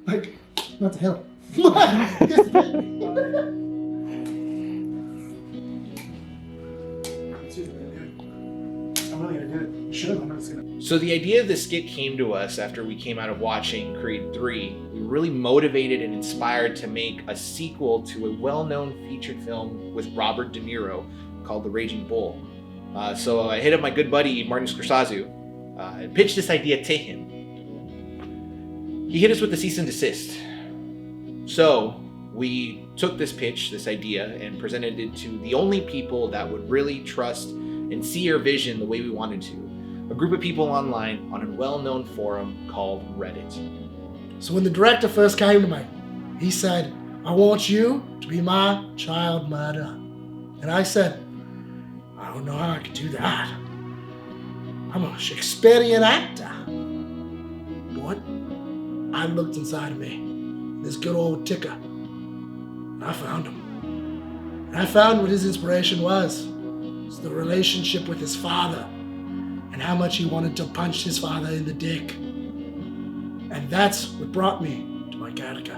Like, what the hell? I'm really gonna do it. Sure, I'm just gonna. So the idea of the skit came to us after we came out of watching Creed 3. We were really motivated and inspired to make a sequel to a well-known featured film with Robert De Niro called The Raging Bull. So I hit up my good buddy Martin Scorsese and pitched this idea to him. He hit us with the cease and desist. So we took this pitch, this idea, and presented it to the only people that would really trust and see our vision the way we wanted to. A group of people online on a well-known forum called Reddit. So when the director first came to me, he said, I want you to be my child murderer. And I said, I don't know how I could do that. I'm a Shakespearean actor. But I looked inside of me, this good old ticker, and I found him. And I found what his inspiration was. It's the relationship with his father and how much he wanted to punch his father in the dick. And that's what brought me to my character.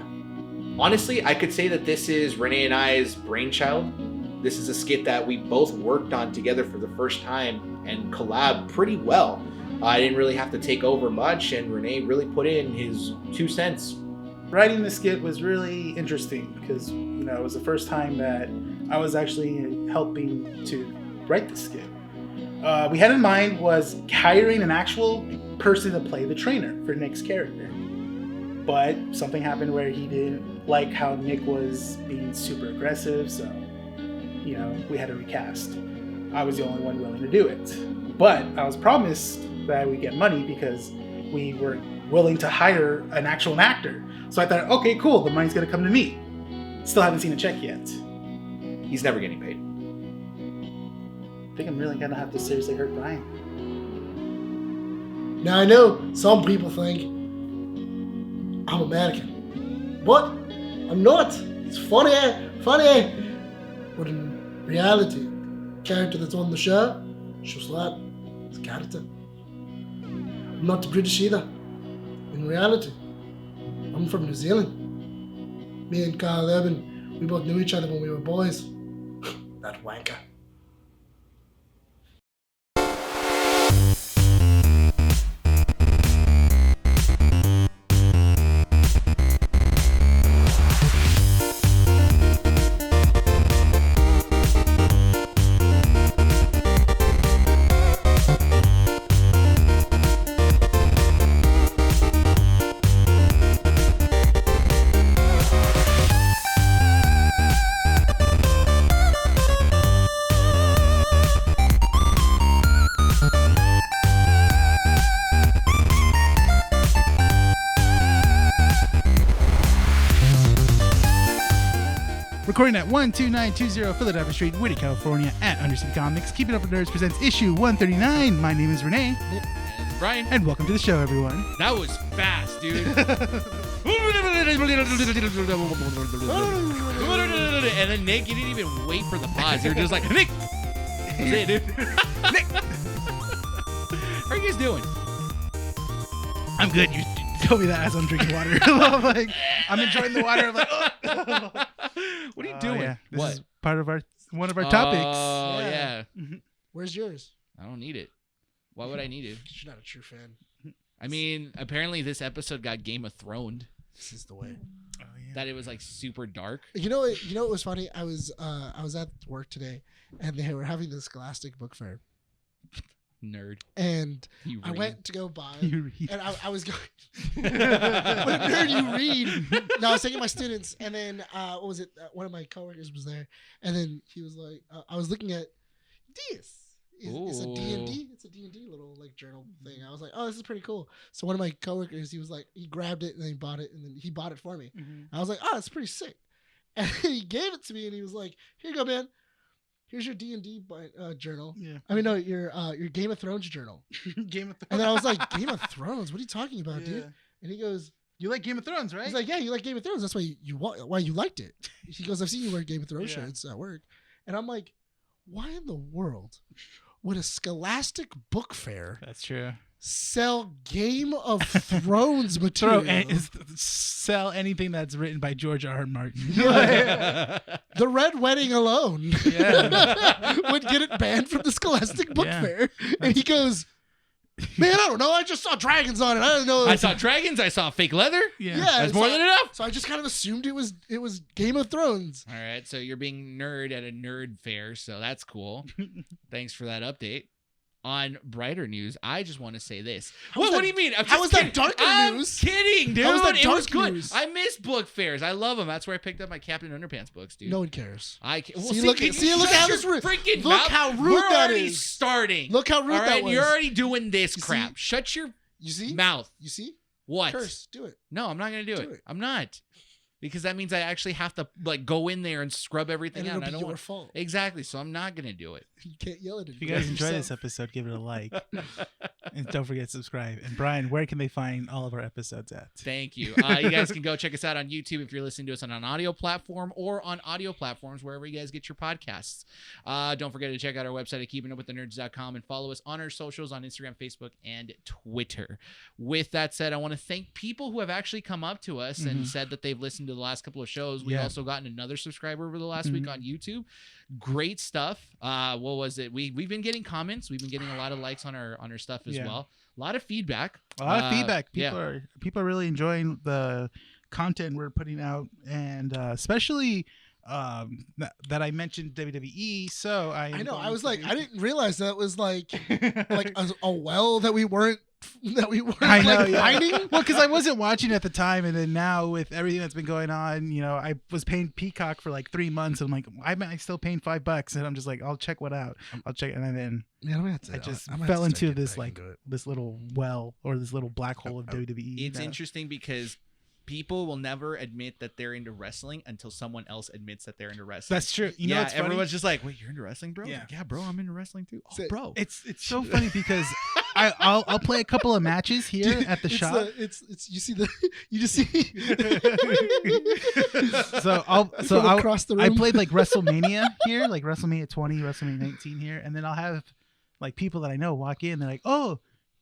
Honestly, I could say that this is Rene and I's brainchild. This is a skit that we both worked on together for the first time and collabed pretty well. I didn't really have to take over much, and Rene really put in his 2 cents. Writing the skit was really interesting because, it was the first time that I was actually helping to write the skit. We had in mind was hiring an actual person to play the trainer for Nick's character. But something happened where he didn't like how Nick was being super aggressive, so, we had to recast. I was the only one willing to do it. But I was promised that we'd get money because we were willing to hire an actual actor. So I thought, okay, cool, the money's gonna come to me. Still haven't seen a check yet. He's never getting paid. I think I'm really gonna have to seriously hurt Brian. Now I know some people think I'm American, but I'm not. It's funny. But in reality, the character that's on the show, just that, it's a character. I'm not the British either. In reality, I'm from New Zealand. Me and Carl Urban, we both knew each other when we were boys. That wanker. Recording at 12920 Philadelphia Street, Whittier, California, at Undercity Comics. Keeping Up with Nerds presents issue 139. My name is Rene. And Brian. And welcome to the show, everyone. That was fast, dude. And then Nick, you didn't even wait for the pause. You were just like, Nick! That was it, dude. Nick! How are you guys doing? I'm good. You told me that as I'm drinking water. I'm enjoying the water. I'm like, oh. What are you doing? Yeah. This What? is part of one of our topics. Oh, yeah. Where's yours? I don't need it. Why would I need it? You're not a true fan. I mean, apparently this episode got Game of Throned. This is the way. Oh, yeah. That it was like super dark. You know what was funny? I was at work today, and they were having the Scholastic book fair, Nerd. and You I read. went to go buy, You read. and I was going. What a nerd you read! No, I was taking my students, and then what was it? One of my coworkers was there, and then he was like, I was looking at this. It's a D&D. It's a D&D little like journal thing. I was like, oh, this is pretty cool. So one of my coworkers, he was like, he grabbed it and then he bought it, and then he bought it for me. I was like, oh, that's pretty sick. And he gave it to me, and he was like, here you go, man. Here's your D&D journal. Yeah. I mean, no, your Game of Thrones journal. Game of Thrones. And then I was like, Game of Thrones? What are you talking about, dude? Yeah. And he goes, You like Game of Thrones, right? he's like, yeah, you like Game of Thrones. That's why why you liked it. He goes, I've seen you wear Game of Thrones Yeah. shirts at work. And I'm like, why in the world would a Scholastic book fair That's true. sell Game of Thrones material. Sell anything that's written by George R. R. Martin. The Red Wedding alone would get it banned from the Scholastic Book Fair. And he goes, man, I don't know. I just saw dragons on it. I don't know. I saw dragons. I saw fake leather. Yeah, that's more than enough. So I just kind of assumed it was Game of Thrones. All right, so you're being nerd at a nerd fair, so that's cool. Thanks for that update. On brighter news, I just want to say this. What do you mean? How was that darker news? I'm kidding, dude. How was that It was dark good. news? I miss book fairs. I love them. That's where I picked up my Captain Underpants books, dude. No one cares. Look how this freaking look how rude We're that already is. starting. Look how rude All right, that was. you're already doing this You crap. see? Shut your You see? mouth. You see? What? Curse. Do it. No, I'm not gonna do Do it. I'm not. Because that means I actually have to go in there and scrub everything And out. it'll I be don't your want fault. Exactly. So I'm not gonna do it. You can't yell at it. If you guys enjoy this episode, give it a like. And don't forget to subscribe. And Brian, where can they find all of our episodes at? Thank you. You guys can go check us out on YouTube if you're listening to us on an audio platform or on audio platforms wherever you guys get your podcasts. Don't forget to check out our website at keepingupwiththenerds.com and follow us on our socials on Instagram, Facebook, and Twitter. With that said, I want to thank people who have actually come up to us and said that they've listened to the last couple of shows. We've also gotten another subscriber over the last week on YouTube. Great stuff. What was it? We've been getting comments. We've been getting a lot of likes on our stuff as well. A lot of feedback. A lot of feedback. People are really enjoying the content we're putting out, and especially that I mentioned WWE. So I know I was like, I didn't realize that was like a well that we weren't. I know, finding. Well, because I wasn't watching at the time, and then now with everything that's been going on, I was paying Peacock for like 3 months. And I'm like, I'm still paying $5, and I'm just like, I'll check what out. I'll check, and then I just fell into this this little well or this little black hole of WWE. It's interesting because people will never admit that they're into wrestling until someone else admits that they're into wrestling. That's true. You know, what's funny? Everyone's just like, wait, you're into wrestling, bro? Yeah. Like, yeah, bro, I'm into wrestling too. Oh, bro. It's so funny because I'll play a couple of matches here at the shop. You just see across the room. I played like WrestleMania here, like WrestleMania 20, WrestleMania 19 here, and then I'll have like people that I know walk in. They're like, oh,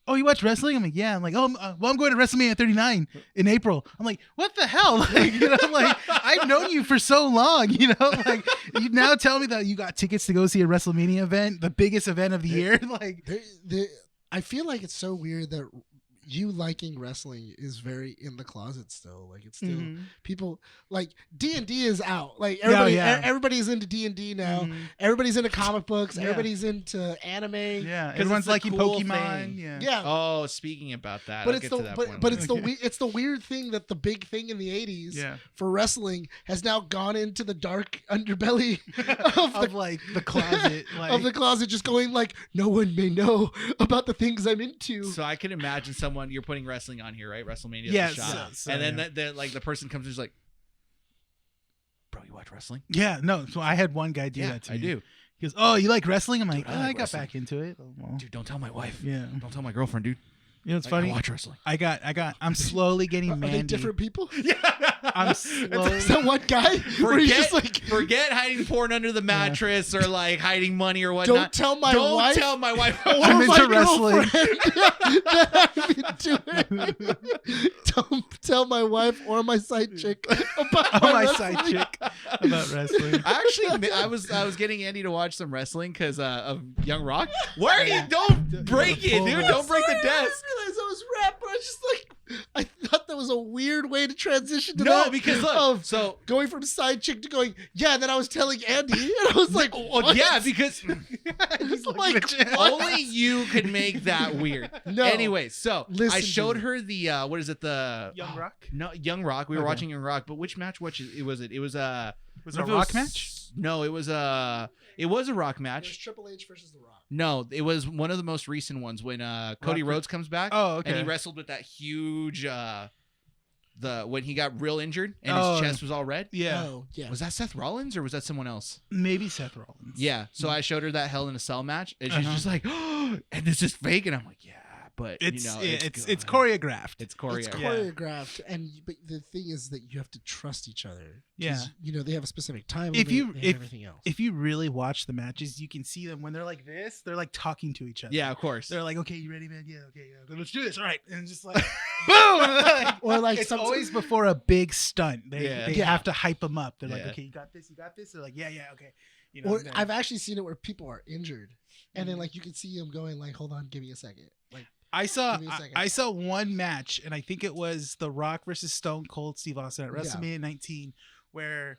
you watch wrestling? I'm like, yeah. I'm like, I'm going to WrestleMania 39 in April. I'm like, what the hell? Like, I've known you for so long, like you now tell me that you got tickets to go see a WrestleMania event, the biggest event of the year. Like, I feel like it's so weird that you liking wrestling is very in the closet still. Like, it's still people like D&D is out. Like everybody's into D&D now. Everybody's into comic books. Everybody's into anime. Yeah, everyone's liking Pokemon. Yeah. Oh, speaking about that, but it's the weird thing that the big thing in the 80s for wrestling has now gone into the dark underbelly of the closet, of the closet, just going like, no one may know about the things I'm into. So I can imagine someone, you're putting wrestling on here, right? WrestleMania. Yes. And then the person comes and is like, bro, you watch wrestling? Yeah, no. So I had one guy do that to me. I do. He goes, oh, you like wrestling? I'm like, I got wrestling. Back into it. Well, dude, don't tell my wife. Yeah. Don't tell my girlfriend, dude. You know what's funny? I watch wrestling. I'm slowly getting Mandy. Are they different people? Yeah. I'm slowly. Is that one guy? Forget hiding porn under the mattress or like hiding money or whatnot. Don't tell my wife. Don't tell my wife. I'm into wrestling. That I've been doing. Don't tell my wife or my side chick about side chick about wrestling. Actually, I was getting Andy to watch some wrestling because of Young Rock. Why are you? Don't break it, dude. Don't break the desk. I realized I was rap, but I was just like, I thought that was a weird way to transition to no, that. because look, so going from side chick to going, yeah, and then I was telling Andy, and I was like, what? Yeah, because he's like, only you can make that weird. No. Anyway, so Listen I showed her the what is it, the Young Rock? No, Young Rock. We were watching Young Rock, but which match? Was it? Was it a Rock match? No, it was a Rock match. It was Triple H versus The Rock. No, it was one of the most recent ones when Cody Rhodes comes back. Oh, okay. And he wrestled with that huge when he got real injured and his chest was all red. Yeah. Oh, yeah. Was that Seth Rollins or was that someone else? Maybe Seth Rollins. Yeah. So I showed her that Hell in a Cell match, and she's just like, oh, and this is fake, and I'm like, yeah, but It's you know, it's choreographed. It's choreographed. It's choreographed, but the thing is that you have to trust each other. 'Cause, Yeah. you know, they have a specific time If limit you- and if- everything else. If you really watch the matches, you can see them when they're like this. They're like talking to each other. Yeah, of course. They're like, okay, you ready, man? Yeah, okay, yeah. Let's do this. All right, and just like, boom. Or like it's some- always before a big stunt. They Yeah. have to hype them up. They're like, Yeah. okay, you got this. They're like, yeah, okay. You know, Or and then- I've actually seen it where people are injured, and then like you can see them going like, "Hold on, give me a second." Like I saw Give me a second. I saw one match, and I think it was The Rock versus Stone Cold Steve Austin at Yeah. WrestleMania 19, where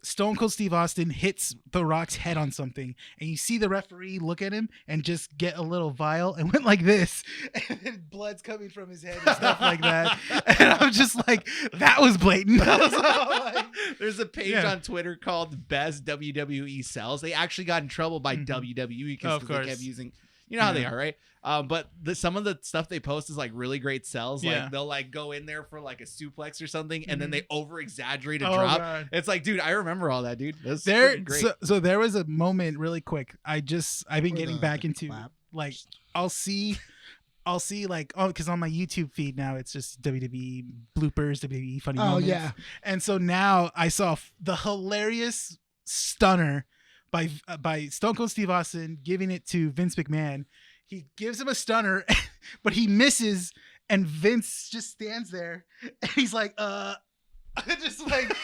Stone Cold Steve Austin hits The Rock's head on something, and you see the referee look at him and just get a little vial and went like this, and then blood's coming from his head and stuff like that. And I'm just like, that was blatant. I was like, There's a page Yeah. on Twitter called Best WWE Sells. They actually got in trouble by WWE because Of they course. kept using, you know how they Yeah. are, right? But some of the stuff they post is like really great sells. Yeah. Like they'll like go in there for like a suplex or something, and then Mhm. they over exaggerate a oh, drop. God. It's like, dude, I remember all that, dude. That's There, freaking great. so there was a moment really quick. I've been Or getting the back into clap. like I'll see like, oh, because on my YouTube feed now it's just WWE bloopers, WWE funny Oh moments. yeah, And so now I saw the hilarious stunner by Stone Cold Steve Austin giving it to Vince McMahon. He gives him a stunner, but he misses, and Vince just stands there, and he's like, just like,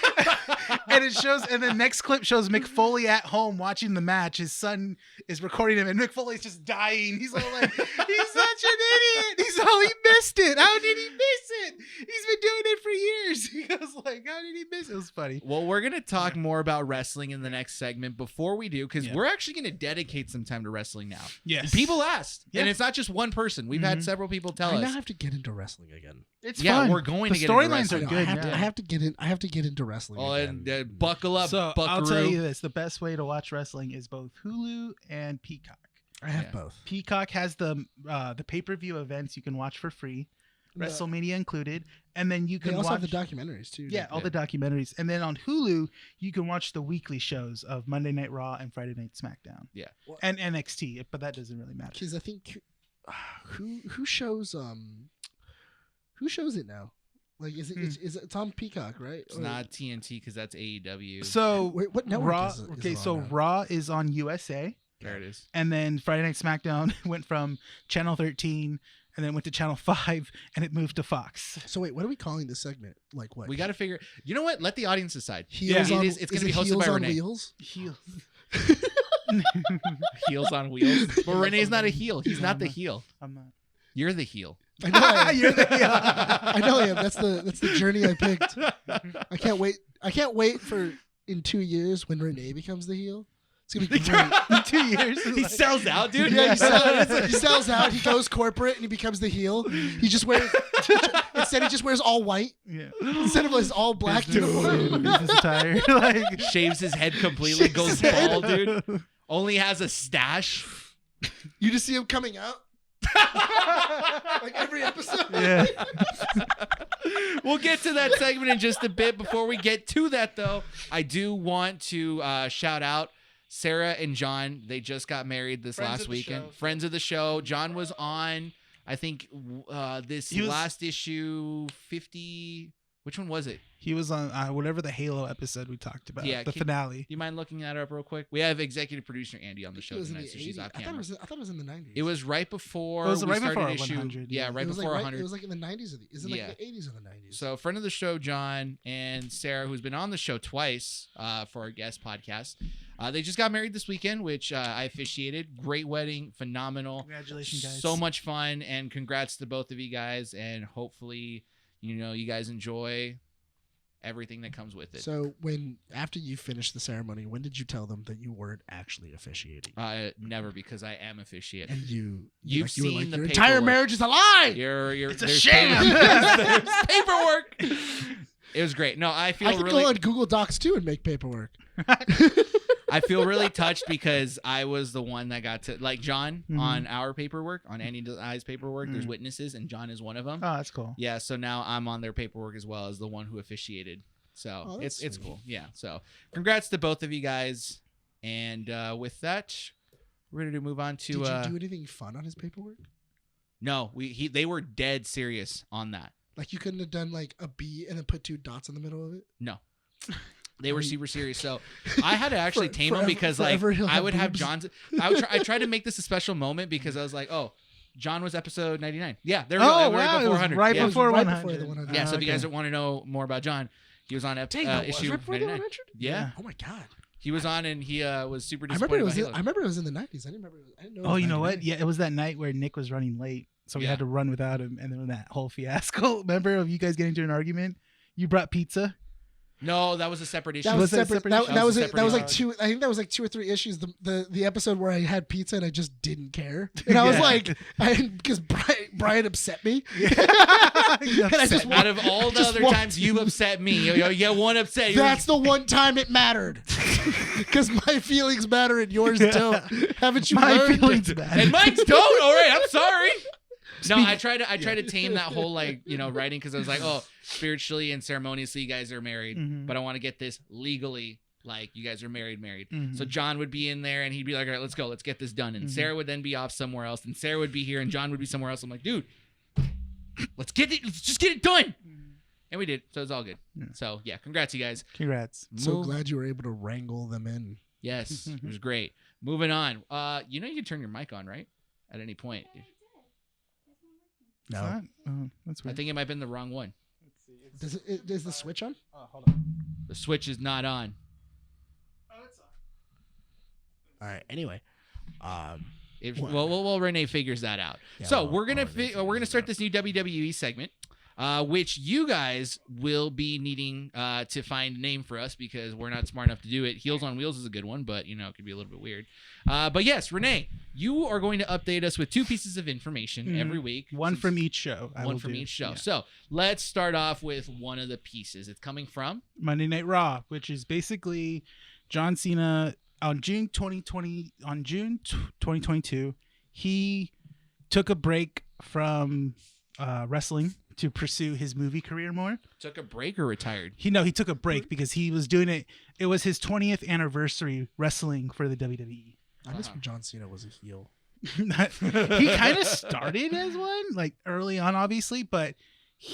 and it shows, and the next clip shows Mick Foley at home watching the match. His son is recording him, and Mick Foley's just dying. He's all like, he's such an idiot. He's all, he missed it. How did he miss it? He's been doing it for years. He goes like, how did he miss it? It was funny. Well, we're going to talk more about wrestling in the next segment. Before we do, because Yeah. we're actually going to dedicate some time to wrestling now. Yes. People asked, Yeah. and it's not just one person. We've had Mhm. several people tell I us. now have to get into wrestling again. It's Yeah, fun. we're going the to get into storylines wrestling. are I good. have, to, now. I have to get in. I have to get into wrestling Oh, again. and buckle up, So buckaroo. I'll tell you this: the best way to watch wrestling is both Hulu and Peacock. I have Yeah. both. Peacock has the pay-per-view events you can watch for free, WrestleMania included, and then you They can also watch have the documentaries too. yeah, all the documentaries, and then on Hulu you can watch the weekly shows of Monday Night Raw and Friday Night SmackDown. Yeah. and NXT, but that doesn't really matter. Because I think who shows it now? Like is it it's on Peacock, right? It's Or- not TNT because that's AEW. So Wait, what network Raw, is it okay, on so now? Raw is on USA, there it is. and then Friday Night SmackDown went from Channel 13, and then went to Channel 5, and it moved to Fox. So wait, what are we calling this segment? Like what? We got to figure. You know what? Let the audience decide. Heels Yeah. on. It's going to be it hosted Heels by on Rene. Wheels. Heel. Heels on wheels. But Rene's not a heel. He's No, not I'm the not. heel. I'm not. You're the heel. I know I am. You're the heel. I know I am. That's the journey I picked. I can't wait. I can't wait for in 2 years when Rene becomes the heel. It's gonna be great. In 2 years. He sells out, dude. Yeah, he sells out. He goes corporate and he becomes the heel. He just wears instead. He just wears all white Yeah. instead of his all black uniform. Business attire. Like, Shaves his head completely, Shaves goes his head. bald, dude. Only has a stash. You just see him coming out like every episode. yeah. We'll get to that segment in just a bit. Before we get to that, though, I do want to shout out Sarah and John. They just got married this Friends last of the weekend. show. Friends of the show. John was on, I think, this He was- last issue 50. Which one was it? He was on whatever the Halo episode we talked about. Yeah, The can- finale. Do you mind looking that up real quick? We have executive producer Andy on the show It was in tonight, the so she's 80s. off I thought camera. it was in the 90s. It was right before It was we right started before issue. 100, Yeah, yeah. right It was before like 100. It was like in the 90s. Is it like Yeah. the 80s or the 90s? So, friend of the show, John, and Sarah, who's been on the show twice for our guest podcast, they just got married this weekend, which I officiated. Great wedding, phenomenal. Congratulations, guys. So much fun, and congrats to both of you guys. And hopefully, you guys enjoy everything that comes with it. So after you finished the ceremony, when did you tell them that you weren't actually officiating? Never, because I am officiating. And You've you were seen like, the your entire paperwork. marriage is a lie. It's a there's sham. There's paperwork. It was great. No, I feel I could really. go on Google Docs too and make paperwork. I feel really touched because I was the one that got to, like, John Mhm. on our paperwork, on Andy I's paperwork. There's Mm. witnesses, and John is one of them. Oh, that's cool. Yeah, so now I'm on their paperwork as well as the one who officiated. So Oh, that's it's sweet. cool. Yeah. So congrats to both of you guys. And with that, we're ready to move on to. Did you do anything fun on his paperwork? No, they were dead serious on that. Like you couldn't have done like a B and then put 2 dots in the middle of it. No. They were super serious. So I had to actually tame them because like I would have John's. I tried to make this a special moment because I was like, oh, John was episode 99. Yeah, there we go. Oh, Right wow, before 100. right Yeah. before Right 100. before the 100. Yeah, so if you guys want to know more about John, he was on issue right before the 99. 100? Yeah. Oh my god. He was on and he was super I disappointed. remember it was in the 90s. I didn't know. It Oh, was you know 99. what? Yeah, it was that night where Nick was running late, so we Yeah. had to run without him, and then that whole fiasco. Remember of you guys getting into an argument? You brought pizza. No, that was a separate issue. That was Was that separate. separate That, issue? that was a it. That was like separate 2. I think that was like 2 or 3 issues. The episode where I had pizza and I just didn't care, and I was Yeah. like, because Brian upset me. You And I just upset Out of all the Just other one- times you've upset me, you one upset. That's the one time it mattered, because my feelings matter and yours don't. Haven't you My learned? feelings bad. and mine's don't. All right, I'm sorry. No, I tried to tame that whole like writing because I was like, oh, spiritually and ceremoniously you guys are married, Mhm. but I want to get this legally like you guys are married. Mhm. So John would be in there and he'd be like, all right, let's go, let's get this done. And Mhm. Sarah would then be off somewhere else, and Sarah would be here, and John would be somewhere else. I'm like, dude, let's just get it done. And we did, so it's all good. Yeah. So yeah, congrats you guys. Congrats. So glad you were able to wrangle them in. Yes, it was great. Moving on. You can turn your mic on, right? At any point. It's not? Oh, that's I weird. think it might have been the wrong one. Is the switch on? Oh, hold on. The switch is not on. Oh, it's on. All right. Anyway, Well, Rene figures that out. Yeah, So well, we're gonna Rene we're gonna figures start it out. this new WWE segment, which you guys will be needing to find a name for us because we're not smart enough to do it. Heels on Wheels is a good one, but it could be a little bit weird. But yes, Rene, you are going to update us with 2 pieces of information every week. One from each show. I One will from do. each show. Yeah. So let's start off with one of the pieces. It's coming from Monday Night Raw, which is basically John Cena on June 2022. He took a break from wrestling to pursue his movie career more. took a break or retired. He took a break because he was doing it. It was his 20th anniversary wrestling for the WWE. I miss when John Cena was a heel. He kind of started as one, like early on, obviously, but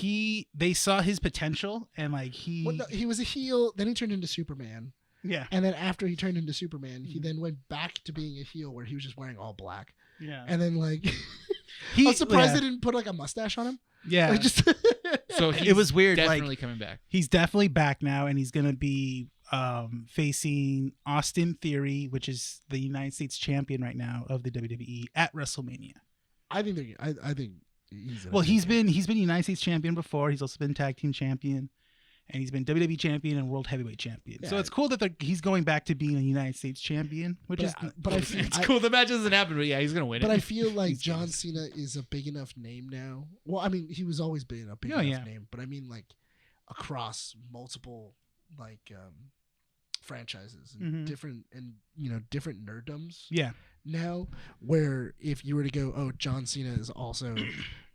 they saw his potential and like he was a heel. Then he turned into Superman. yeah. And then after he turned into Superman, he then went back to being a heel where he was just wearing all black. Yeah. And then like, He- I was surprised yeah. they didn't put like a mustache on him. Yeah. Like just So It was weird, like- Definitely coming back. He's definitely back now, and he's gonna be facing Austin Theory, which is the United States champion right now of the WWE at WrestleMania. I think he's Well, he's been United States champion before. He's also been tag team champion, and he's been WWE champion and world heavyweight champion. So Yeah. it's cool that he's going back to being a United States champion, which is. but I feel It's cool. The match doesn't happen, but yeah, he's gonna win it. But I feel like He's John jealous. Cena is a big enough name now. Well, I mean, he was always been a big Oh, enough yeah. name, but I mean like across multiple like franchises and Mhm. different nerddoms Yeah. now, where if you were to go, oh, John Cena is also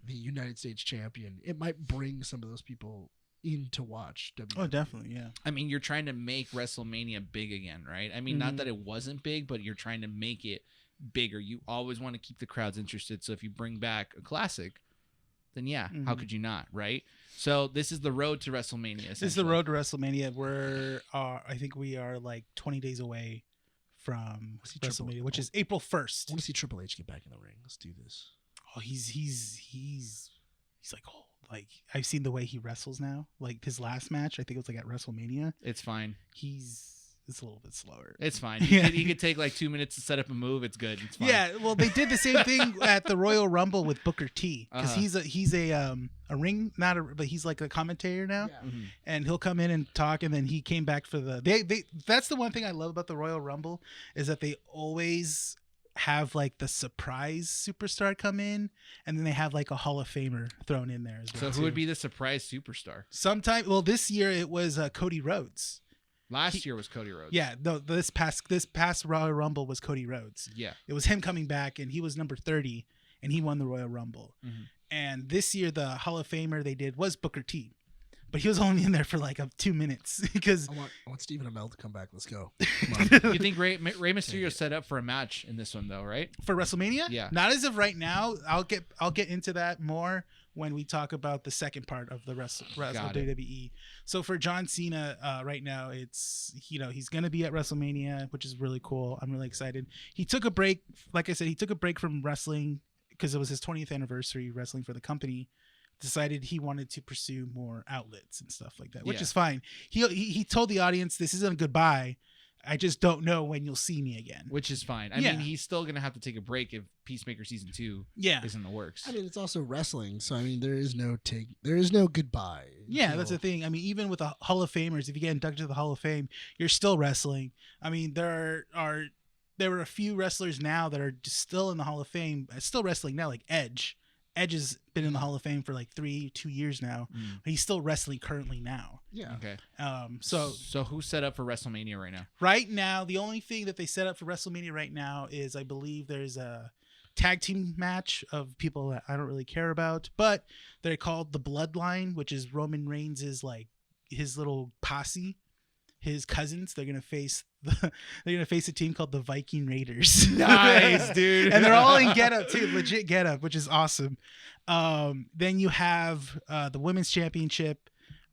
the United States champion, it might bring some of those people in to watch WWE. Oh, definitely. Yeah. I mean, you're trying to make WrestleMania big again, right? I mean, not that it wasn't big, but you're trying to make it bigger. You always want to keep the crowds interested. So if you bring back a classic, then yeah, how Mhm. could you not, right? So this is the road to WrestleMania. This is the road to WrestleMania. I think we are like 20 days away from What's he triple- WrestleMania, which is April 1st. I want to see Triple H get back in the ring. Let's do this. Oh, he's like, oh, like I've seen the way he wrestles now. Like his last match, I think it was like at WrestleMania. It's fine. It's a little bit slower. It's fine. Yeah. He could take like 2 minutes to set up a move. It's good. It's fine. Yeah, well, they did the same thing at the Royal Rumble with Booker T because he's a ring, but he's like a commentator now, Mhm. and he'll come in and talk, and then he came back for they. That's the one thing I love about the Royal Rumble is that they always have like the surprise superstar come in, and then they have like a Hall of Famer thrown in there as well. So who would be the surprise superstar? Well, this year it was Cody Rhodes. Last year was Cody Rhodes. Yeah, no, this past Royal Rumble was Cody Rhodes. Yeah. It was him coming back, and he was number 30, and he won the Royal Rumble. Mhm. And this year, the Hall of Famer they did was Booker T. but he was only in there for like 2 minutes because I want Stephen Amell to come back. Let's go. You think Rey Mysterio set up for a match in this one though, right? For WrestleMania? Yeah. Not as of right now. I'll get into that more when we talk about the second part of the WWE. So for John Cena, right now it's he's gonna be at WrestleMania, which is really cool. I'm really excited. He took a break, like I said, he took a break from wrestling because it was his 20th anniversary wrestling for the company. Decided he wanted to pursue more outlets and stuff like that, which is fine. He told the audience, this isn't a goodbye. I just don't know when you'll see me again. Which is fine. I mean, he's still going to have to take a break if Peacemaker Season 2 is in the works. I mean, it's also wrestling, so I mean, there is no goodbye. Yeah, that's the thing. I mean, even with the Hall of Famers, if you get inducted to the Hall of Fame, you're still wrestling. I mean, there are a few wrestlers now that are just still in the Hall of Fame, still wrestling now, like Edge. Edge has been in the Hall of Fame for like 2 years now. But he's still wrestling currently now. Yeah. Okay. So who's set up for WrestleMania right now? Right now, the only thing that they set up for WrestleMania right now is I believe there's a tag team match of people that I don't really care about, but they're called the Bloodline, which is Roman Reigns' like his little posse. His cousins, they're gonna face a team called the Viking Raiders. Nice, dude. And they're all in getup too, legit getup, which is awesome. Then you have the Women's Championship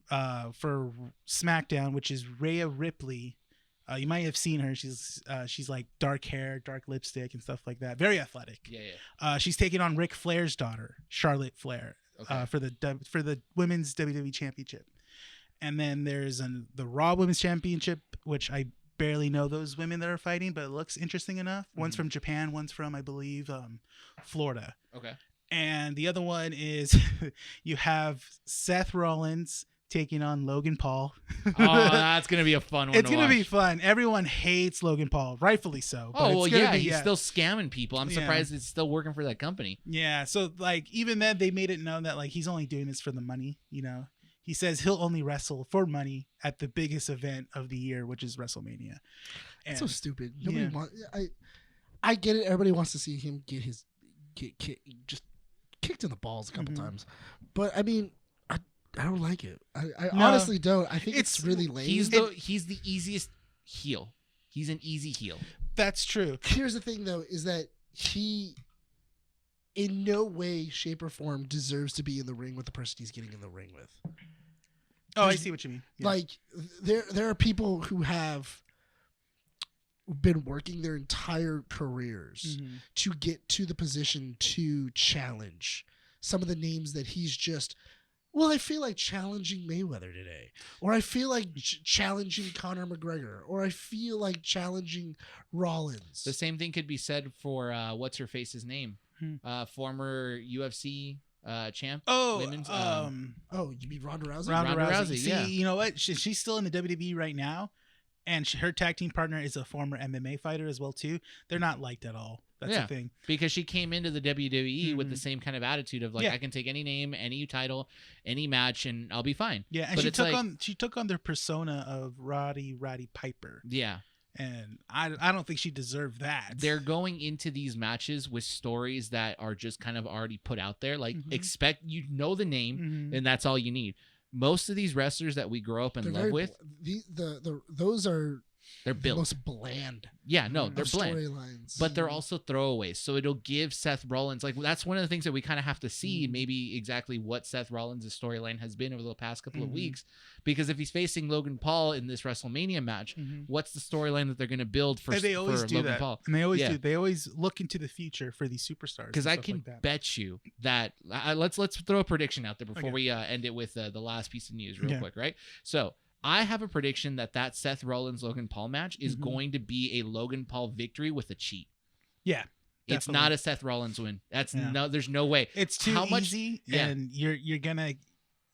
for SmackDown, which is Rhea Ripley. You might have seen her. She's like dark hair, dark lipstick, and stuff like that. Very athletic. Yeah. She's taking on Ric Flair's daughter, Charlotte Flair, for the Women's WWE Championship. And then there's the Raw Women's Championship, which I barely know those women that are fighting, but it looks interesting enough. One's from Japan, one's from, I believe, Florida. Okay. And the other one is you have Seth Rollins taking on Logan Paul. Oh, that's going to be a fun one. It's going to be fun. Everyone hates Logan Paul, rightfully so. Oh, well, yeah, he's still scamming people. I'm surprised it's still working for that company. Yeah, so like even then they made it known that like he's only doing this for the money, He says he'll only wrestle for money at the biggest event of the year, which is WrestleMania. That's so stupid. Nobody I get it. Everybody wants to see him get just kicked in the balls a couple times. But I mean, I don't like it. I honestly don't. I think it's really lame. He's the easiest heel. He's an easy heel. That's true. Here's the thing, though, is that he, in no way, shape, or form, deserves to be in the ring with the person he's getting in the ring with. Oh, I see what you mean. Yeah. Like there are people who have been working their entire careers to get to the position to challenge some of the names that he's just. Well, I feel like challenging Mayweather today, or I feel like challenging Conor McGregor, or I feel like challenging Rollins. The same thing could be said for what's her face's name, former UFC. Champ. Women's. You mean Ronda Rousey? Ronda Rousey. See, you know what? She's still in the WWE right now, and her tag team partner is a former MMA fighter as well too. They're not liked at all. That's the thing. Because she came into the WWE with the same kind of attitude of like, I can take any name, any title, any match, and I'll be fine. Yeah, and she took on the persona of Roddy Piper. Yeah. And I don't think she deserved that. They're going into these matches with stories that are just kind of already put out there. Like expect the name, and that's all you need. Most of these wrestlers that we grow up and love with, those are they're built the most bland. Yeah, no, they're bland. Storylines. But they're also throwaways. So it'll give Seth Rollins, like that's one of the things that we kind of have to see, maybe exactly what Seth Rollins' storyline has been over the past couple of weeks. Because if he's facing Logan Paul in this WrestleMania match, what's the storyline that they're going to build for Logan Paul? And they always do. They always look into the future for these superstars. Because I can bet you that let's throw a prediction out there before we end it with the last piece of news real quick, right? So I have a prediction that Seth Rollins Logan Paul match is going to be a Logan Paul victory with a cheat. Yeah. It's not a Seth Rollins win. There's no way. It's too easy and you're gonna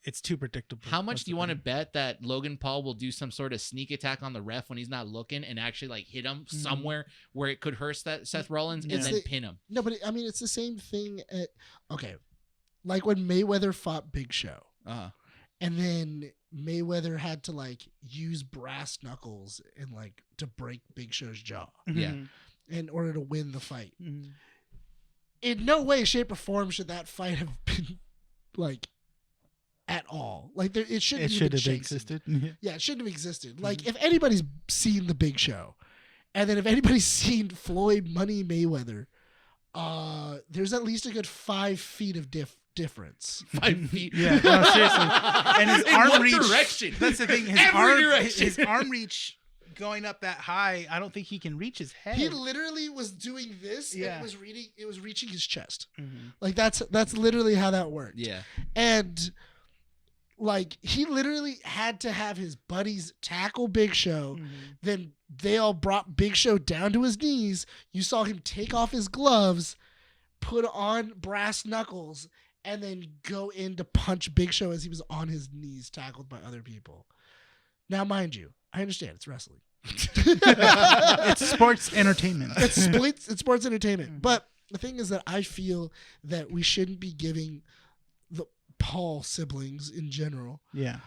it's too predictable. How much do you want to bet that Logan Paul will do some sort of sneak attack on the ref when he's not looking and actually like hit him somewhere where it could hurt Seth Rollins and then pin him? No, but I mean it's the same thing like when Mayweather fought Big Show. And then Mayweather had to like use brass knuckles and like to break Big Show's jaw. In order to win the fight. In no way, shape, or form should that fight have been like at all. Like it shouldn't. It should have Jason. existed. Yeah, it shouldn't have existed. Like if anybody's seen the Big Show, and then if anybody's seen Floyd Money Mayweather, there's at least a good 5 feet of difference. 5 feet. Yeah, no, seriously. And his In arm what reach. direction? That's the thing. Every direction. His arm reach going up that high. I don't think he can reach his head. He literally was doing this. Yeah. And it was reaching his chest. Mhm. Like that's literally how that worked. Yeah. And like he literally had to have his buddies tackle Big Show. Mhm. Then they all brought Big Show down to his knees. You saw him take off his gloves, put on brass knuckles, and then go in to punch Big Show as he was on his knees, tackled by other people. Now, mind you, I understand it's wrestling. It's sports entertainment. It's sports entertainment. Mhm. But the thing is that I feel that we shouldn't be giving the Paul siblings in general Yeah.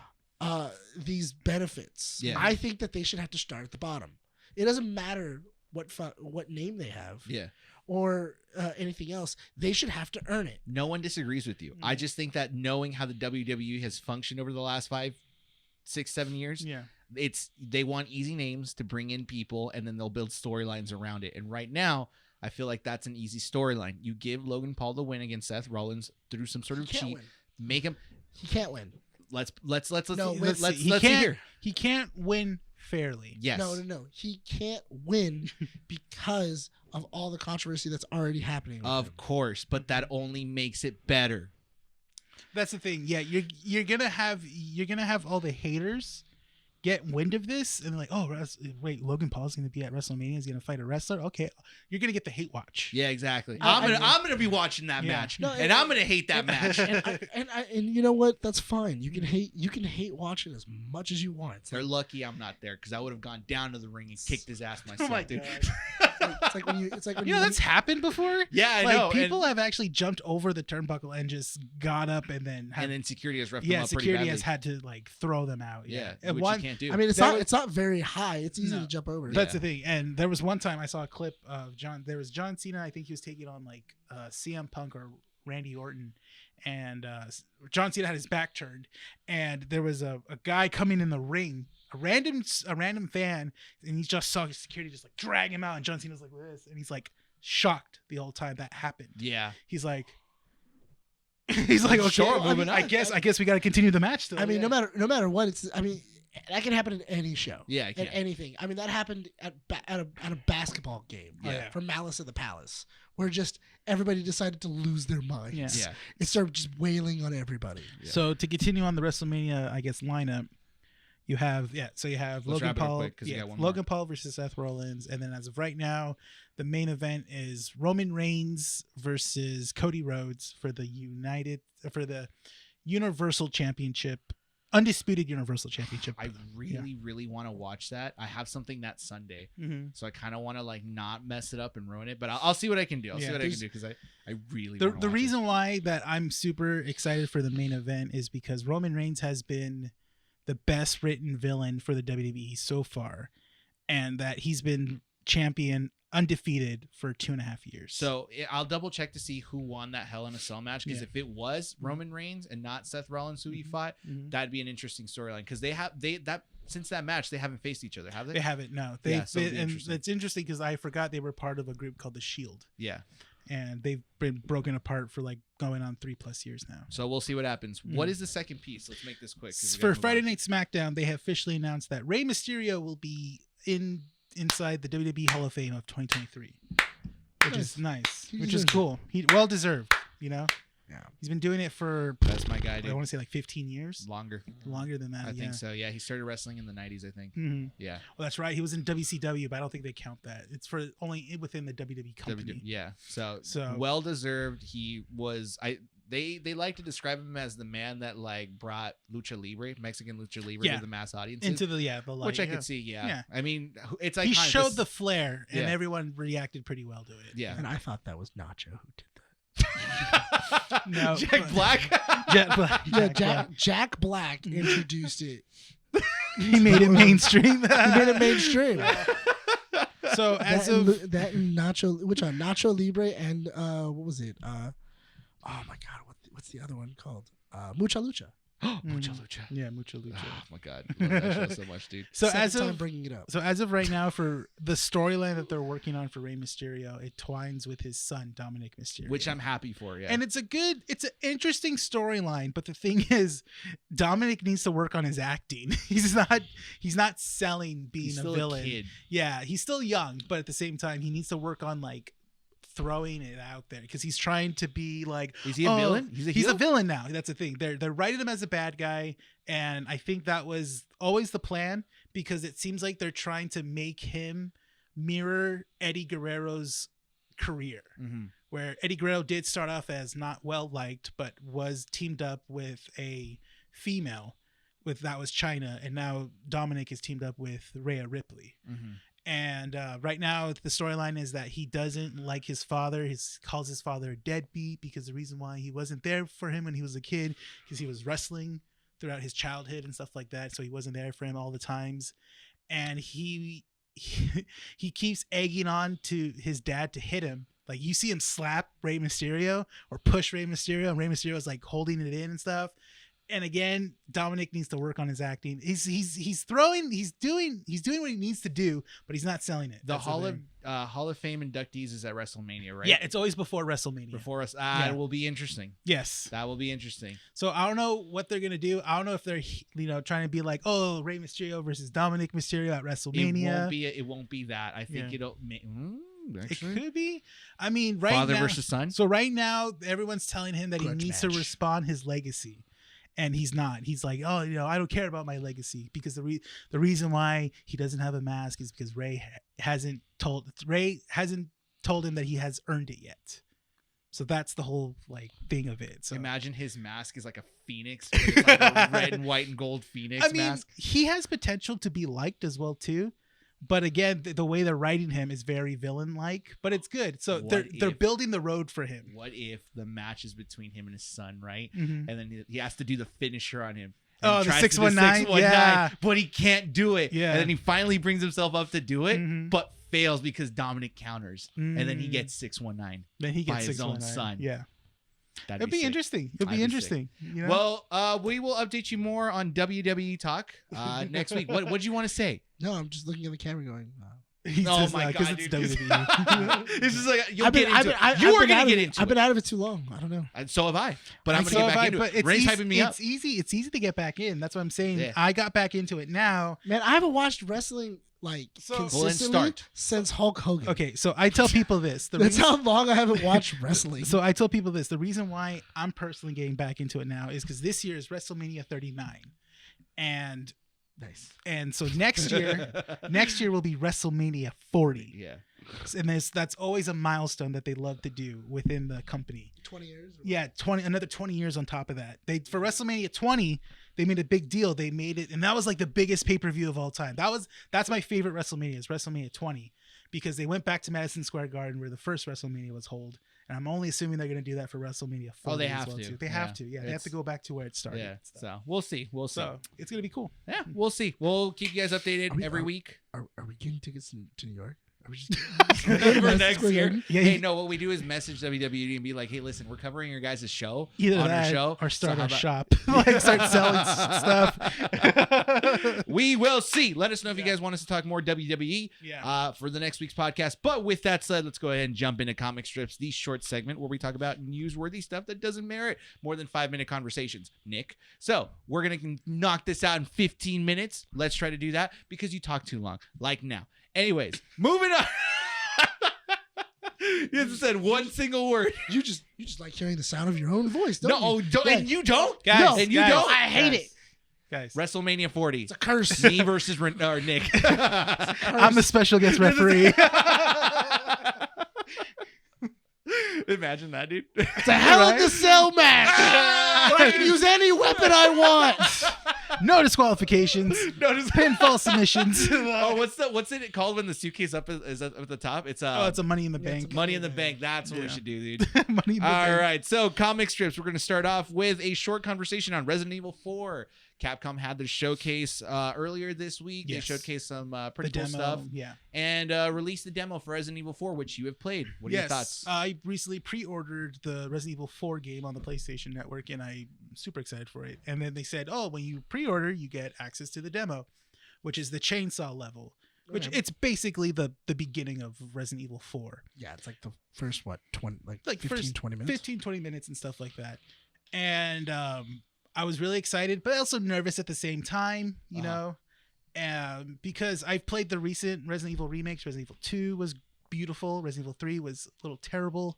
these benefits. Yeah. I think that they should have to start at the bottom. It doesn't matter what name they have Yeah. or anything else. They should have to earn it. No one disagrees with you. I just think that knowing how the WWE has functioned over the last 5, 6, 7 years, Yeah. they want easy names to bring in people, and then they'll build storylines around it. And right now, I feel like that's an easy storyline. You give Logan Paul the win against Seth Rollins through some sort of He can't cheat. win. Make him. He can't win. Let's No, let's He see can't. here. He can't win fairly. Yes. No. He can't win because of all the controversy that's already happening. With him. Of course, but that only makes it better. That's the thing. Yeah, you're gonna have all the haters get wind of this and they're like, oh, wait, Logan Paul's gonna be at WrestleMania. He's gonna fight a wrestler. Okay, you're gonna get the hate watch. Yeah, exactly. I mean- I'm gonna be watching that Yeah. match, No, and I'm gonna hate that match. And you know what? That's fine. You can hate watching as much as you want. They're lucky I'm not there because I would have gone down to the ring and kicked his ass myself. Oh my dude. god. It's like when You know that's happened before. Yeah, I like, know. People have actually jumped over the turnbuckle and just got up and then and then security has roughed them up pretty security badly. has had to like throw them out. yeah, and which one you can't do. I mean, That it's not very high. It's easy No. to jump over. That's Yeah. the thing. And there was one time I saw a clip of John Cena. I think he was taking on like CM Punk or Randy Orton, and John Cena had his back turned, and there was a guy coming in the ring, a random fan, and he just saw security just like drag him out, and John Cena's like this, and he's like shocked the whole time that happened. yeah, He's like okay, Sure, I, moving mean, I on. guess we got to continue the match still. I mean, yeah. no matter what, that can happen in any show. Yeah, it in can. anything. I mean, that happened at a basketball game. Oh, yeah. From Malice at the Palace, where just everybody decided to lose their minds. Yeah. Yeah. It started just wailing on everybody. So to continue on the WrestleMania, I guess lineup, you have Let's Logan wrap it up Paul, quick 'cause we got one Logan Paul versus Seth Rollins, and then as of right now, the main event is Roman Reigns versus Cody Rhodes for the Universal Championship, undisputed Universal Championship. I really want to watch that. I have something that Sunday, Mm-hmm. so I kind of want to like not mess it up and ruin it. But I'll see what I can do. I'll see what I can do because I really wanna The watch reason why that I'm super excited for the main event is because Roman Reigns has been the best written villain for the WWE so far, and that he's been champion undefeated for 2.5 years. So I'll double check to see who won that Hell in a Cell match because Yeah. if it was Roman Reigns and not Seth Rollins who he fought, Mhm. that'd be an interesting storyline because since that match they haven't faced each other, have they? They haven't, no. So it'll be And interesting. it's interesting because I forgot they were part of a group called the Shield, Yeah. and they've been broken apart for like going on 3+ years now. So we'll see what happens. What is the second piece? Let's make this quick. 'cause we For gotta move Friday on. Night SmackDown, they have officially announced that Rey Mysterio will be inside the WWE Hall of Fame of 2023, which is nice, He which is deserves cool. He well deserved, you know. Yeah. He's been doing it for That's my guy, I dude. want to say like 15 years, Longer. longer than that. I yeah. think so. Yeah, he started wrestling in the 90s, I think. Mhm. Yeah. Well, that's right. He was in WCW, but I don't think they count that. It's for only within the WWE company. Yeah. So So- well deserved. He was they like to describe him as the man that like brought lucha libre, Mexican lucha libre Yeah. to the mass audiences. Into the light, which I yeah. could see, yeah. Yeah. I mean, it's iconic. He showed This- the flair, and Yeah. everyone reacted pretty well to it. yeah. And I thought that was Nacho who did that. No, Jack but- Black. Jack Black. Yeah, Black. Jack Black introduced it. He made it mainstream. He made it mainstream. So as that, of and, that and Nacho, which are Nacho Libre and what was it? Oh my God, what's the other one called? Mucha Lucha. Mucha Lucha. Yeah, Mucha Lucha. Oh my god, I love that show so much, dude. So Second time bringing it up. So as of right now, for the storyline that they're working on for Rey Mysterio, it twines with his son Dominic Mysterio, Which I'm happy for. Yeah, and it's an interesting storyline. But the thing is, Dominic needs to work on his acting. He's not selling being he's a still villain. A kid. Yeah, he's still young, but at the same time, he needs to work on like throwing it out there because he's trying to be like, is he a villain? He's a villain now. That's the thing. They're writing him as a bad guy, and I think that was always the plan because it seems like they're trying to make him mirror Eddie Guerrero's career, where Eddie Guerrero did start off as not well liked, but was teamed up with a female, that was China, and now Dominic is teamed up with Rhea Ripley. And right now, the storyline is that he doesn't like his father. He calls his father a deadbeat because the reason why he wasn't there for him when he was a kid because he was wrestling throughout his childhood and stuff like that. So he wasn't there for him all the times. And he keeps egging on to his dad to hit him. Like you see him slap Rey Mysterio or push Rey Mysterio, and Rey Mysterio is like holding it in and stuff. And again, Dominic needs to work on his acting. He's doing what he needs to do, but he's not selling it. The Hall of Fame inductees is at WrestleMania, right? Yeah, it's always before WrestleMania. Before us, it will be interesting. Yes, that will be interesting. So I don't know what they're gonna do. I don't know if they're trying to be like, oh, Rey Mysterio versus Dominic Mysterio at WrestleMania. It won't be that. I think it'll. Actually, it could be. I mean, right father now, versus son. So right now, everyone's telling him that he needs to respond his legacy. And he's not. He's like, oh, I don't care about my legacy because the reason why he doesn't have a mask is because Rey hasn't told him that he has earned it yet. So that's the whole like thing of it. So imagine his mask is like a phoenix, but it's like a red and white and gold phoenix mask. He has potential to be liked as well too. But again, the way they're writing him is very villain-like, but it's good. So they're building the road for him. What if the match is between him and his son, right? Mm-hmm. And then he has to do the finisher on him. Oh, the 619? Yeah. But he can't do it. Yeah. And then he finally brings himself up to do it, but fails because Dominic counters. And then he gets 619 then he gets by his own son. Yeah. That'd be interesting. It'll be interesting. Well, we will update you more on WWE Talk next week. What do you want to say? No, I'm just looking at the camera going, wow. Oh my god, it's WWE. It's just like I've been out of it too long. I don't know. And so have I. But I'm going to get back into it. Ray's hyping me up. It's easy to get back in. That's what I'm saying. Yeah. I got back into it now. Man, I haven't watched wrestling consistently since Hulk Hogan. Okay, so I tell people this. That's how long I haven't watched wrestling. So I tell people this. The reason why I'm personally getting back into it now is because this year is WrestleMania 39. And nice. And so next year will be WrestleMania 40. Yeah. And that's always a milestone that they love to do within the company. 20 years? Yeah, another 20 years on top of that. For WrestleMania 20, they made a big deal. They made it, and that was like the biggest pay-per-view of all time. That's my favorite WrestleMania, is WrestleMania 20, because they went back to Madison Square Garden where the first WrestleMania was held. And I'm only assuming they're going to do that for WrestleMania 40 Oh, they as have well to. too. They have to. Yeah, they have to go back to where it started. Yeah. So we'll see. So it's going to be cool. Yeah, we'll see. We'll keep you guys updated every week. Are we getting tickets to New York? Are we just for next year? Yeah, hey, no, what we do is message WWE and be like, hey, listen, we're covering your guys' show either on that our show. Or start our shop. Like start selling stuff. We will see. Let us know if you guys want us to talk more WWE for the next week's podcast. But with that said, let's go ahead and jump into Comic Strips, the short segment where we talk about newsworthy stuff that doesn't merit more than 5-minute conversations, Nick. So we're going to knock this out in 15 minutes. Let's try to do that because you talk too long, like now. Anyways, moving on. You just said one single word. You just like hearing the sound of your own voice, don't you? Don't, and you don't, guys. No, and you don't. I hate it, guys. WrestleMania 40. It's a curse. Me versus Nick. I'm the special guest referee. Imagine that, dude. It's a Hell in a Cell match. I can use any weapon I want. No disqualifications. No, just Pinfall submissions. Oh, what's it called when the suitcase is up at the top? It's it's a Money in the Bank. Money in the Bank. That's what we should do, dude. Money in the Bank. All right, so comic strips. We're going to start off with a short conversation on Resident Evil 4. Capcom had their showcase earlier this week. Yes. They showcased some pretty The cool demo, stuff. yeah. And released the demo for Resident Evil 4, which you have played. What are your thoughts? I recently pre-ordered the Resident Evil 4 game on the PlayStation Network, and I'm super excited for it. And then they said, oh, when you pre-order, you get access to the demo, which is the chainsaw level, which it's basically the beginning of Resident Evil 4. Yeah, it's like the first, 15, 20 minutes? 15, 20 minutes and stuff like that. And I was really excited, but also nervous at the same time, you know, because I've played the recent Resident Evil remakes. Resident Evil 2 was beautiful. Resident Evil 3 was a little terrible.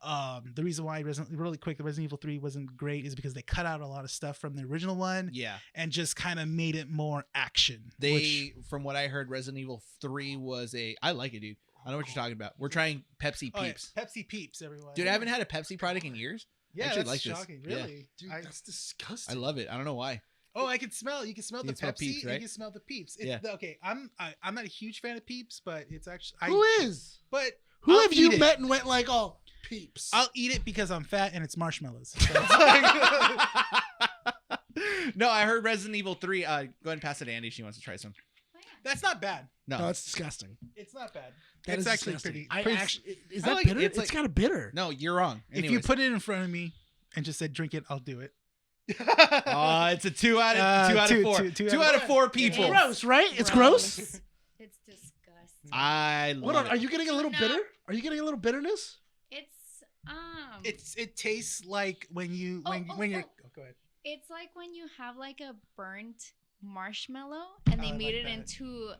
The reason why the Resident Evil 3 wasn't great is because they cut out a lot of stuff from the original one. Yeah. And just kind of made it more action. From what I heard, Resident Evil 3 was I like it, dude. I know what you're talking about. We're trying Pepsi Peeps. Pepsi Peeps, everyone. Dude, I haven't had a Pepsi product in years. Yeah, actually that's like shocking. This. Really? Dude, that's disgusting. I love it. I don't know why. Oh, I can smell. You can smell the You can smell Pepsi. Peeps, right? You can smell the Peeps. Yeah. Okay, I'm not a huge fan of Peeps, but it's actually Who is? But Who I'll have you eat it. met and went like, oh, Peeps? I'll eat it because I'm fat and it's marshmallows. So No, I heard Resident Evil 3. Go ahead and pass it to Andy. She wants to try some. that's not bad. No, it's disgusting. It's not bad. That it's is actually disgusting. pretty. Is I that like it. bitter? It's It's like- kind of bitter. No, you're wrong. If you put it in front of me and just said drink it, I'll do it. It's a 2 out of 4. 2 out of 4 people. It's gross, right? It's gross. It's disgusting. I Hold love on. Are it. you getting a little No. bitter? Are you getting a little bitterness? It's It tastes like when you when you're. Oh, go ahead. it's like when you have like a burnt marshmallow and they I made like it that. into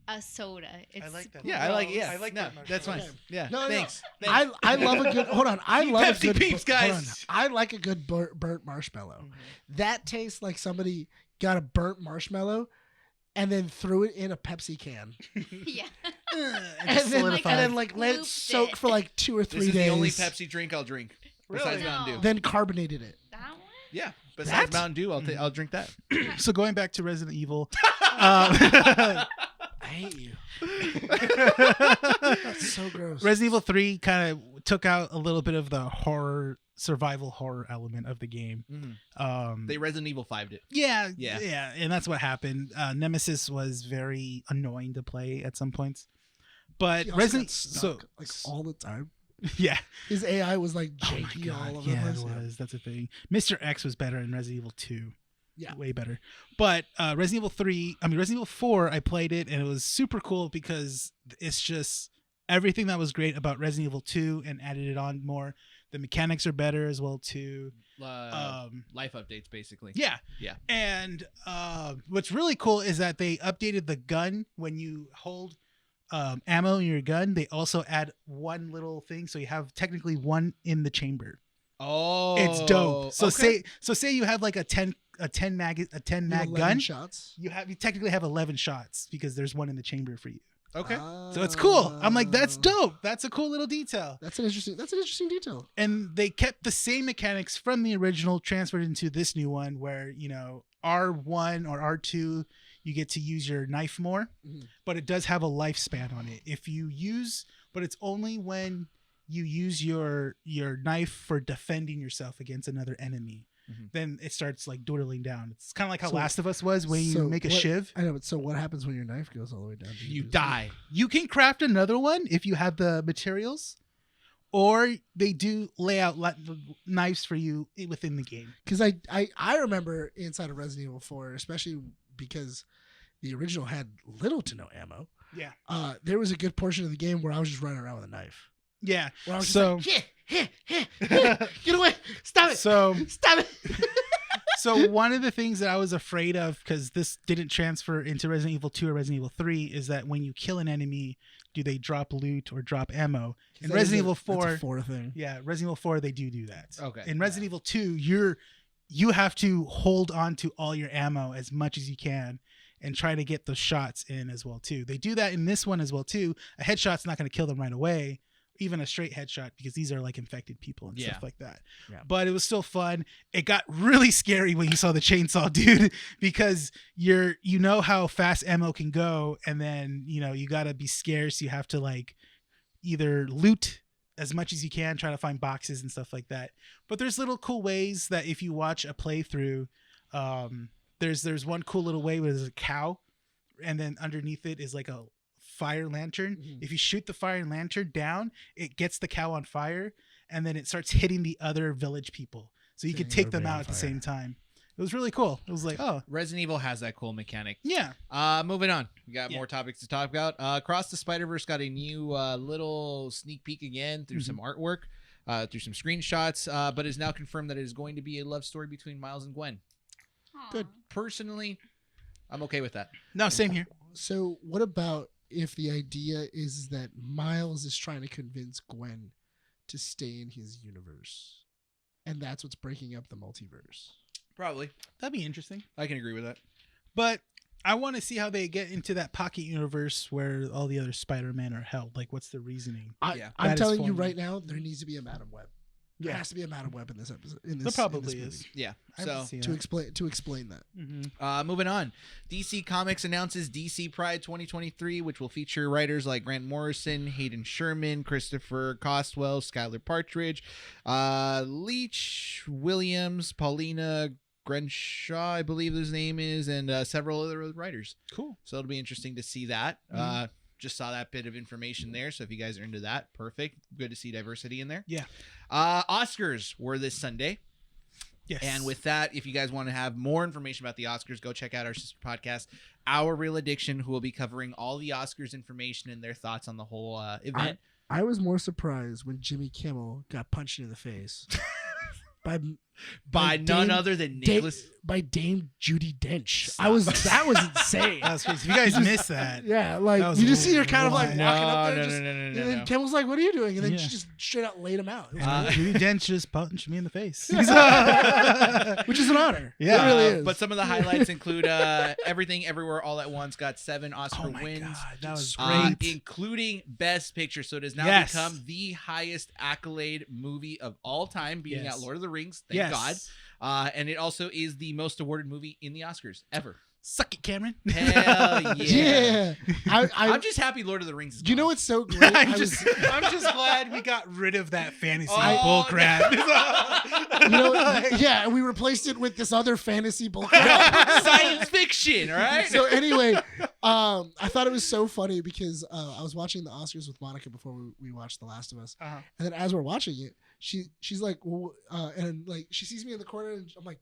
a soda. It's like that. Yeah, I like. Gross. Yeah, I like no, that that's fine. Okay. Yeah, No, no, thanks. I love a good. Hold on. I Eat love Pepsi a good. Peeps, hold guys. on. I like a good burnt marshmallow. That tastes like somebody got a burnt marshmallow and then threw it in a Pepsi can. yeah. and then solidified. let it Looped soak it. for like 2 or 3 This is days. the only Pepsi drink I'll drink. Besides Really? Mountain Dew. No. Then carbonated it. That one? Yeah, besides That? Mountain Dew, I'll drink that. So going back to Resident Evil. I hate you. That's so gross. Resident Evil 3 kind of took out a little bit of the survival horror element of the game. They Resident Evil 5'd it. Yeah, Yeah. and that's what happened. Nemesis was very annoying to play at some points, but He also Resident got stuck, like all the time. yeah, His AI was like oh my janky god, all over yeah, the it place. was. That's a thing. Mr. X was better in Resident Evil 2. Yeah. Way better. But Resident Evil 4, I played it and it was super cool because it's just everything that was great about Resident Evil 2 and added it on more. The mechanics are better as well too. Life updates, basically. Yeah. Yeah. And what's really cool is that they updated the gun when you hold ammo in your gun. They also add one little thing, so you have technically one in the chamber. Oh, It's dope. So okay. say you have like a 10 mag You have mag 11 gun. shots. You technically have 11 shots because there's one in the chamber for you. Okay. So it's cool. I'm like, that's dope. That's a cool little detail. That's an interesting detail. And they kept the same mechanics from the original transferred into this new one where, R1 or R2, you get to use your knife more, but it does have a lifespan on it. But it's only when you use your knife for defending yourself against another enemy. Then it starts like dwindling down. It's kind of like how Last of Us was when you make a shiv. I know, but so what happens when your knife goes all the way down? You die. You can craft another one if you have the materials, or they do lay out knives for you within the game. Because I remember inside of Resident Evil 4, especially because the original had little to no ammo. Yeah. There was a good portion of the game where I was just running around with a knife. Yeah. Where I was So just like, get away, stop it, so stop it. so one of the things that I was afraid of, because this didn't transfer into Resident Evil 2 or Resident Evil 3, is that when you kill an enemy, do they drop loot or drop ammo? In Resident Evil 4, that's a 4 thing. yeah, Resident Evil 4, they do that. Okay. In Resident Evil 2, you have to hold on to all your ammo as much as you can and try to get those shots in as well too. They do that in this one as well too. A headshot's not going to kill them right away, even a straight headshot, because these are like infected people and Yeah. stuff like that. Yeah. But it was still fun. It got really scary when you saw the chainsaw dude, because you know how fast ammo can go, and then you gotta be scarce. You have to like either loot as much as you can, try to find boxes and stuff like that. But there's little cool ways that if you watch a playthrough, there's one cool little way where there's a cow, and then underneath it is like a fire lantern. Mhm. If you shoot the fire lantern down, it gets the cow on fire, and then it starts hitting the other village people. So you could take them out at the same time. It was really cool. It was like, oh, Resident Evil has that cool mechanic. yeah. Moving on. We got Yeah. more topics to talk about. Across the Spider-Verse got a new little sneak peek again through some artwork, through some screenshots, but is now confirmed that it is going to be a love story between Miles and Gwen. Aw. Good. Personally, I'm okay with that. No, same here. So what about if the idea is that Miles is trying to convince Gwen to stay in his universe, and that's what's breaking up the multiverse? Probably. That'd be interesting. I can agree with that. But I want to see how they get into that pocket universe where all the other Spider-Man are held. Like, what's the reasoning? Yeah. I'm That is telling you forming. right now, there needs to be a Madam Web. There Yeah. has to be a Madam Web in this episode. There probably is. Yeah. I So would see to that. explain that. Mhm. Moving on. DC Comics announces DC Pride 2023, which will feature writers like Grant Morrison, Hayden Sherman, Christopher Costwell, Skylar Partridge, Leach Williams, Paulina Grenshaw, I believe his name is, and several other writers. Cool. So it'll be interesting to see that. Just saw that bit of information there. So if you guys are into that, perfect. Good to see diversity in there. Yeah. Oscars were this Sunday. Yes. And with that, if you guys want to have more information about the Oscars, go check out our sister podcast, Our Real Addiction, who will be covering all the Oscars information and their thoughts on the whole event. I was more surprised when Jimmy Kimmel got punched in the face by none other than Nicholas. by Dame Judi Dench. Stop. That was insane. That was crazy. If you guys missed that, Yeah, like That was you just see her kind of like wild. walking up there, No, just, no. and then Kimmel's like, "What are you doing?" And then Yeah. she just straight out laid him out. It was Judy Dench just punched me in the face. great. Which is an honor. Yeah. It really is. But some of the highlights include Everything Everywhere All at Once got 7 Oscar Oh my wins. God, that was Great. great. Including Best Picture. So it has now Yes. become the highest accolade movie of all time, beating Yes. out Lord of the Rings. Thank Yes. God. And it also is the most awarded movie in the Oscars ever. Suck it, Cameron. Hell yeah. yeah, I'm just happy Lord of the Rings is you know gone. what's so great? I'm just glad we got rid of that fantasy Oh, bull crap. you know, yeah, and we replaced it with this other fantasy bullcrap. Science fiction, all right? So anyway, I thought it was so funny because I was watching the Oscars with Monica before we watched The Last of Us, Uh-huh. and then as we're watching it, she's like, well, and like she sees me in the corner, and I'm like,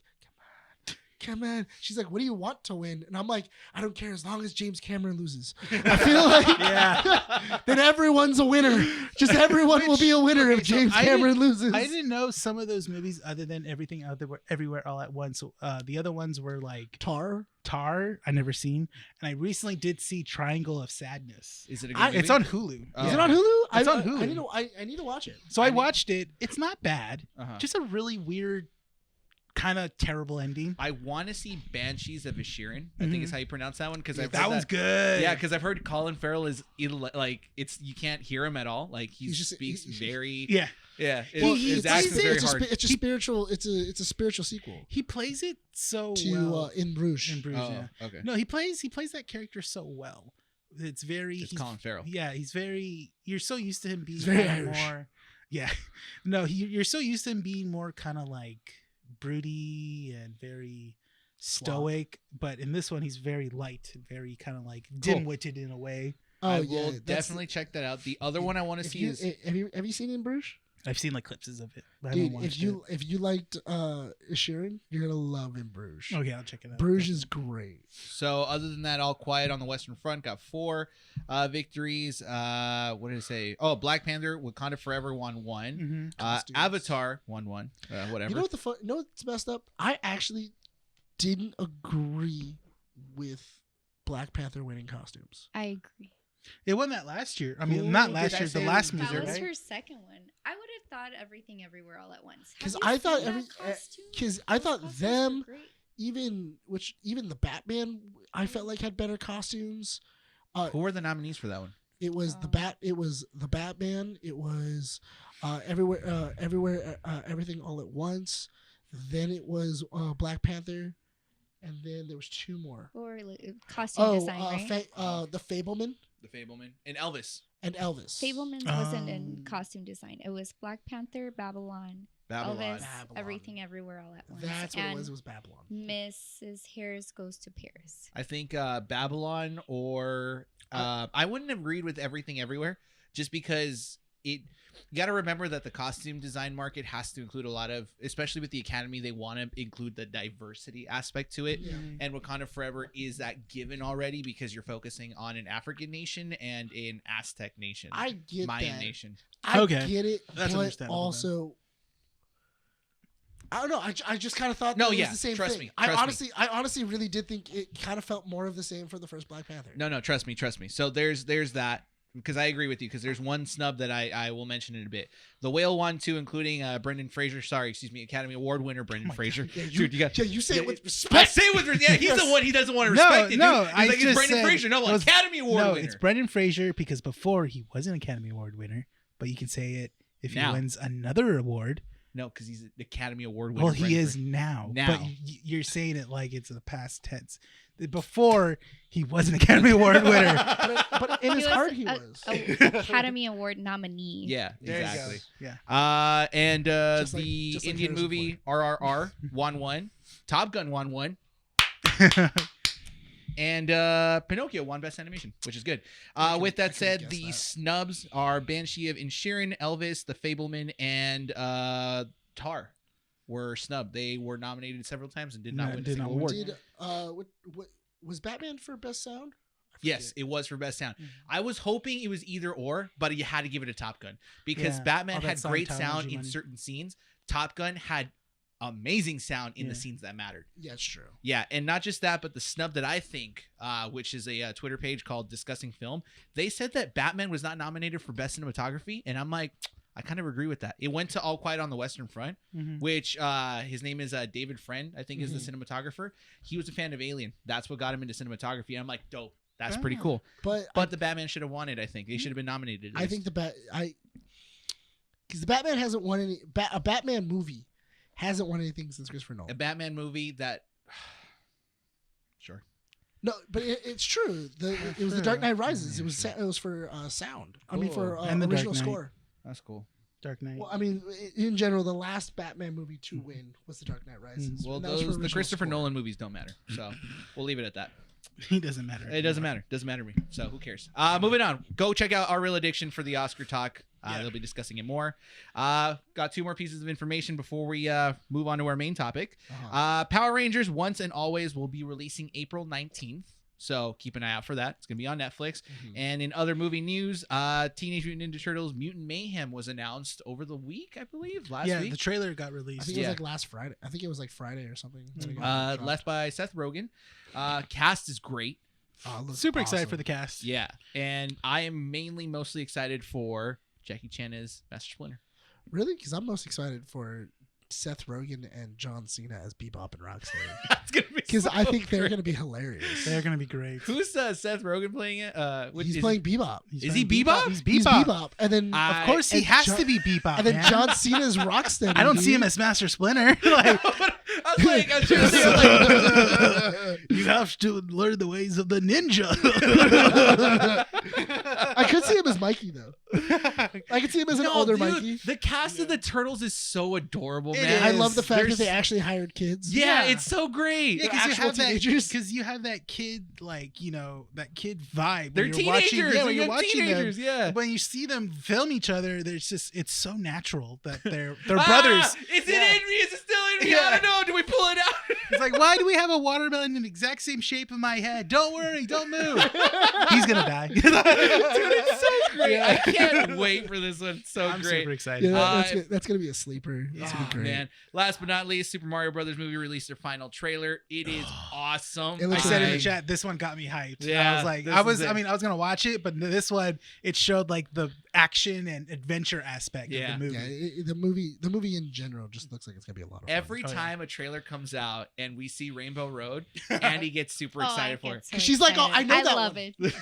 come on. She's like, what do you want to win? And I'm like, I don't care as long as James Cameron loses. I feel like then everyone's a winner. Just everyone will be a winner if James Cameron loses. I didn't know some of those movies, other than Everything Out There Everywhere All at Once. The other ones were like Tar. I never seen, and I recently did see Triangle of Sadness. Is it a good movie? It's on Hulu. Oh. Is it on Hulu? It's on I Hulu. I need to watch it. So I watched it. It's not bad. Uh-huh. Just a really weird, kind of terrible ending. I want to see Banshees of Inisherin. I think is how you pronounce that one, because I've That heard one's good. Yeah, because I've heard Colin Farrell is like you can't hear him at all. Like he He's just- speaks he's- very Yeah. His accent is very hard. It's a spiritual. It's a spiritual sequel He plays it so to well. In Bruges. In Bruges, yeah. okay. No, he plays that character so well. It's very. It's he's- Colin Farrell. Yeah, he's very. You're so used to him being He's very kinda Irish. more. Yeah, no, you're so used to him being more kind of like broody and very stoic, but in this one he's very light and very kind of like dim-witted in a way. I Oh will yeah, that's- definitely check that out. The other one I want to If see you, is have you seen In Bruges? I've seen like clips of it, but I Dude, haven't watched if you liked Sheeran, you're gonna love In Bruges. it. Okay, I'll check it out. Bruges is great. so. Other than that, all quiet on the Western Front. Got 4 victories. What did it say? Oh, Black Panther, Wakanda Forever won 1. Mm-hmm. Costumes. Avatar won 1. Whatever. You know what you know what's messed up? I actually didn't agree with Black Panther winning costumes. I agree. It won that last year. I mean, Ooh, not did last I year. The say last it? That movie, was right? her second one. I would have thought Everything Everywhere All at Once. Have 'Cause you I thought seen every- that costume? 'cause I Those thought costumes them- were great. Even the Batman, I felt like had better costumes. Who were the nominees for that one? It was It was the Batman. It was everywhere, everything all at once. Then it was Black Panther, and then there was 2 more. Or costume design, right? The Fableman. The Fableman and Elvis. Fableman's wasn't in costume design. It was Black Panther, Babylon. Elvis, Everything Everywhere All at Once. That's what it was Babylon. Mrs. Harris Goes to Paris. I think Babylon or I wouldn't have agreed with Everything Everywhere just because you got to remember that the costume design market has to include a lot of, especially with the Academy, they want to include the diversity aspect to it. Yeah. And Wakanda Forever is that given already because you're focusing on an African nation and an Aztec nation. I get Mayan that. nation. I get it. That's but understandable. Also, I don't know. I just kind of thought No, it yeah, was the same trust thing. me, I trust me. honestly really did think it kind of felt more of the same for the first Black Panther. No, trust me. So there's that. Because I agree with you, because there's one snub that I will mention in a bit. The Whale one, too, including Brendan Fraser. Academy Award winner Brendan Fraser. Yeah, Dude, you say it with I respect. say it with respect. Yeah, he's the one. He doesn't want to respect it. No, Dude. He's like, it's Brendan said Fraser. No, Academy Award winner. It's Brendan Fraser because before he was an Academy Award winner, but you can say it if he Now. wins another award. No, because he's an Academy Award winner. Well, he Brendan is Fraser. now. Now. But you're saying it like it's the past tense. Before he was an Academy Award winner. But in his heart, he was. Academy Award nominee. Yeah, There you go. exactly. Yeah. And Just like the Harrison Indian movie RRR won. Top Gun won. And Pinocchio won Best Animation, which is good. With that said, the snubs are Banshee of Inisherin, Elvis, The Fableman, and Tar were snubbed. They were nominated several times and did not win a single award. Did what was Batman for best sound? Yes, it was for Best Sound. Mhm. I was hoping it was either or, but you had to give it a Top Gun because Yeah, Batman all that had great Scientology sound in money. certain scenes. Top Gun had amazing sound in the scenes that mattered. Yeah, it's true. Yeah, and not just that, but the snub that I think, which is a Twitter page called Discussing Film, they said that Batman was not nominated for Best Cinematography, and I'm like, I kind of agree with that. It went to All Quiet on the Western Front, Mhm. which his name is David Friend, I think is the cinematographer. He was a fan of Alien. That's what got him into cinematography. And I'm like, dope. That's pretty cool. But The Batman should have won it, I think. They should have been nominated. at I least. think because the Batman hasn't won any. A Batman movie hasn't won anything since Christopher a Nolan. Batman movie that. Sure. No, but it's true. It was The Dark Knight Rises. It was for sound. I mean, for And The Dark original Knight. score. That's cool. Dark Knight. Well, I mean, in general, the last Batman movie to win was The Dark Knight Rises. Well, and that was for the original Christopher score. Nolan movies don't matter. So we'll leave it at that. He doesn't matter. It doesn't matter. Doesn't matter to me. So who cares? Moving on. Go check out Our Real Addiction for the Oscar talk. They'll be discussing it more. Got 2 more pieces of information before we move on to our main topic. Power Rangers Once and Always will be releasing April 19th. So keep an eye out for that. It's going to be on Netflix. And in other movie news, Teenage Mutant Ninja Turtles Mutant Mayhem was announced over the week, I believe, last week. the trailer got I released. think it was like last Friday. I think it was like Friday or something. that it got dropped. Left by Seth Rogen. Cast is great. Oh, it looks Super excited awesome. for the cast. Yeah. And I am mostly excited for Jackie Chan as Master Splinter. Really? Because I'm most excited for Seth Rogen and John Cena as Bebop and Rocksteady. That's gonna be Because so I think they're great. going to be hilarious. They're gonna be great. Who's Seth Rogen playing it? He's playing Bebop. Is he Bebop? He's He's Bebop. Bebop. And then, Of course, he and has John- to be Bebop. and then man. John Cena's Rocksteady. I don't see dude. him as Master Splinter. Like, I was like, I was trying to say, like, you have to learn the ways of the ninja. I could see him as Mikey, though. I could see him as an no, older dude, Mikey. the cast of the Turtles is so adorable, It man. I love the fact There's- that they actually hired kids. Yeah, Yeah. it's so great. Yeah, They're actual teenagers. because you have that kid, like, you know, that kid vibe. They're when you're teenagers. Watching, They're when you're young watching teenagers. them, Yeah. when you see them film each other, there's just it's so natural that they're Ah, brothers. Is it Yeah. Henry? Is it still Henry? Yeah. I don't know. Do we pull it out? It's like, why do we have a watermelon in the exact same shape of my head? Don't worry, don't move. He's gonna die. Dude, it's so great. I can't wait for this one. It's so I'm great. super excited. Yeah, Uh, that's gonna be a sleeper. It's gonna Oh, be great. man. Last but not least, Super Mario Brothers movie released their final trailer. It is awesome. It I looks said in the like- chat, this one got me hyped. Yeah, I was like, this I is it. was gonna watch it, but this one, it showed like the action and adventure aspect Yeah. of the movie. Yeah, the movie in general just looks like it's gonna be a lot of fun. Every Oh, yeah. time a trailer comes out and and we see Rainbow Road, Andy gets super excited for it. So She's like, "Oh, I know that love one." it.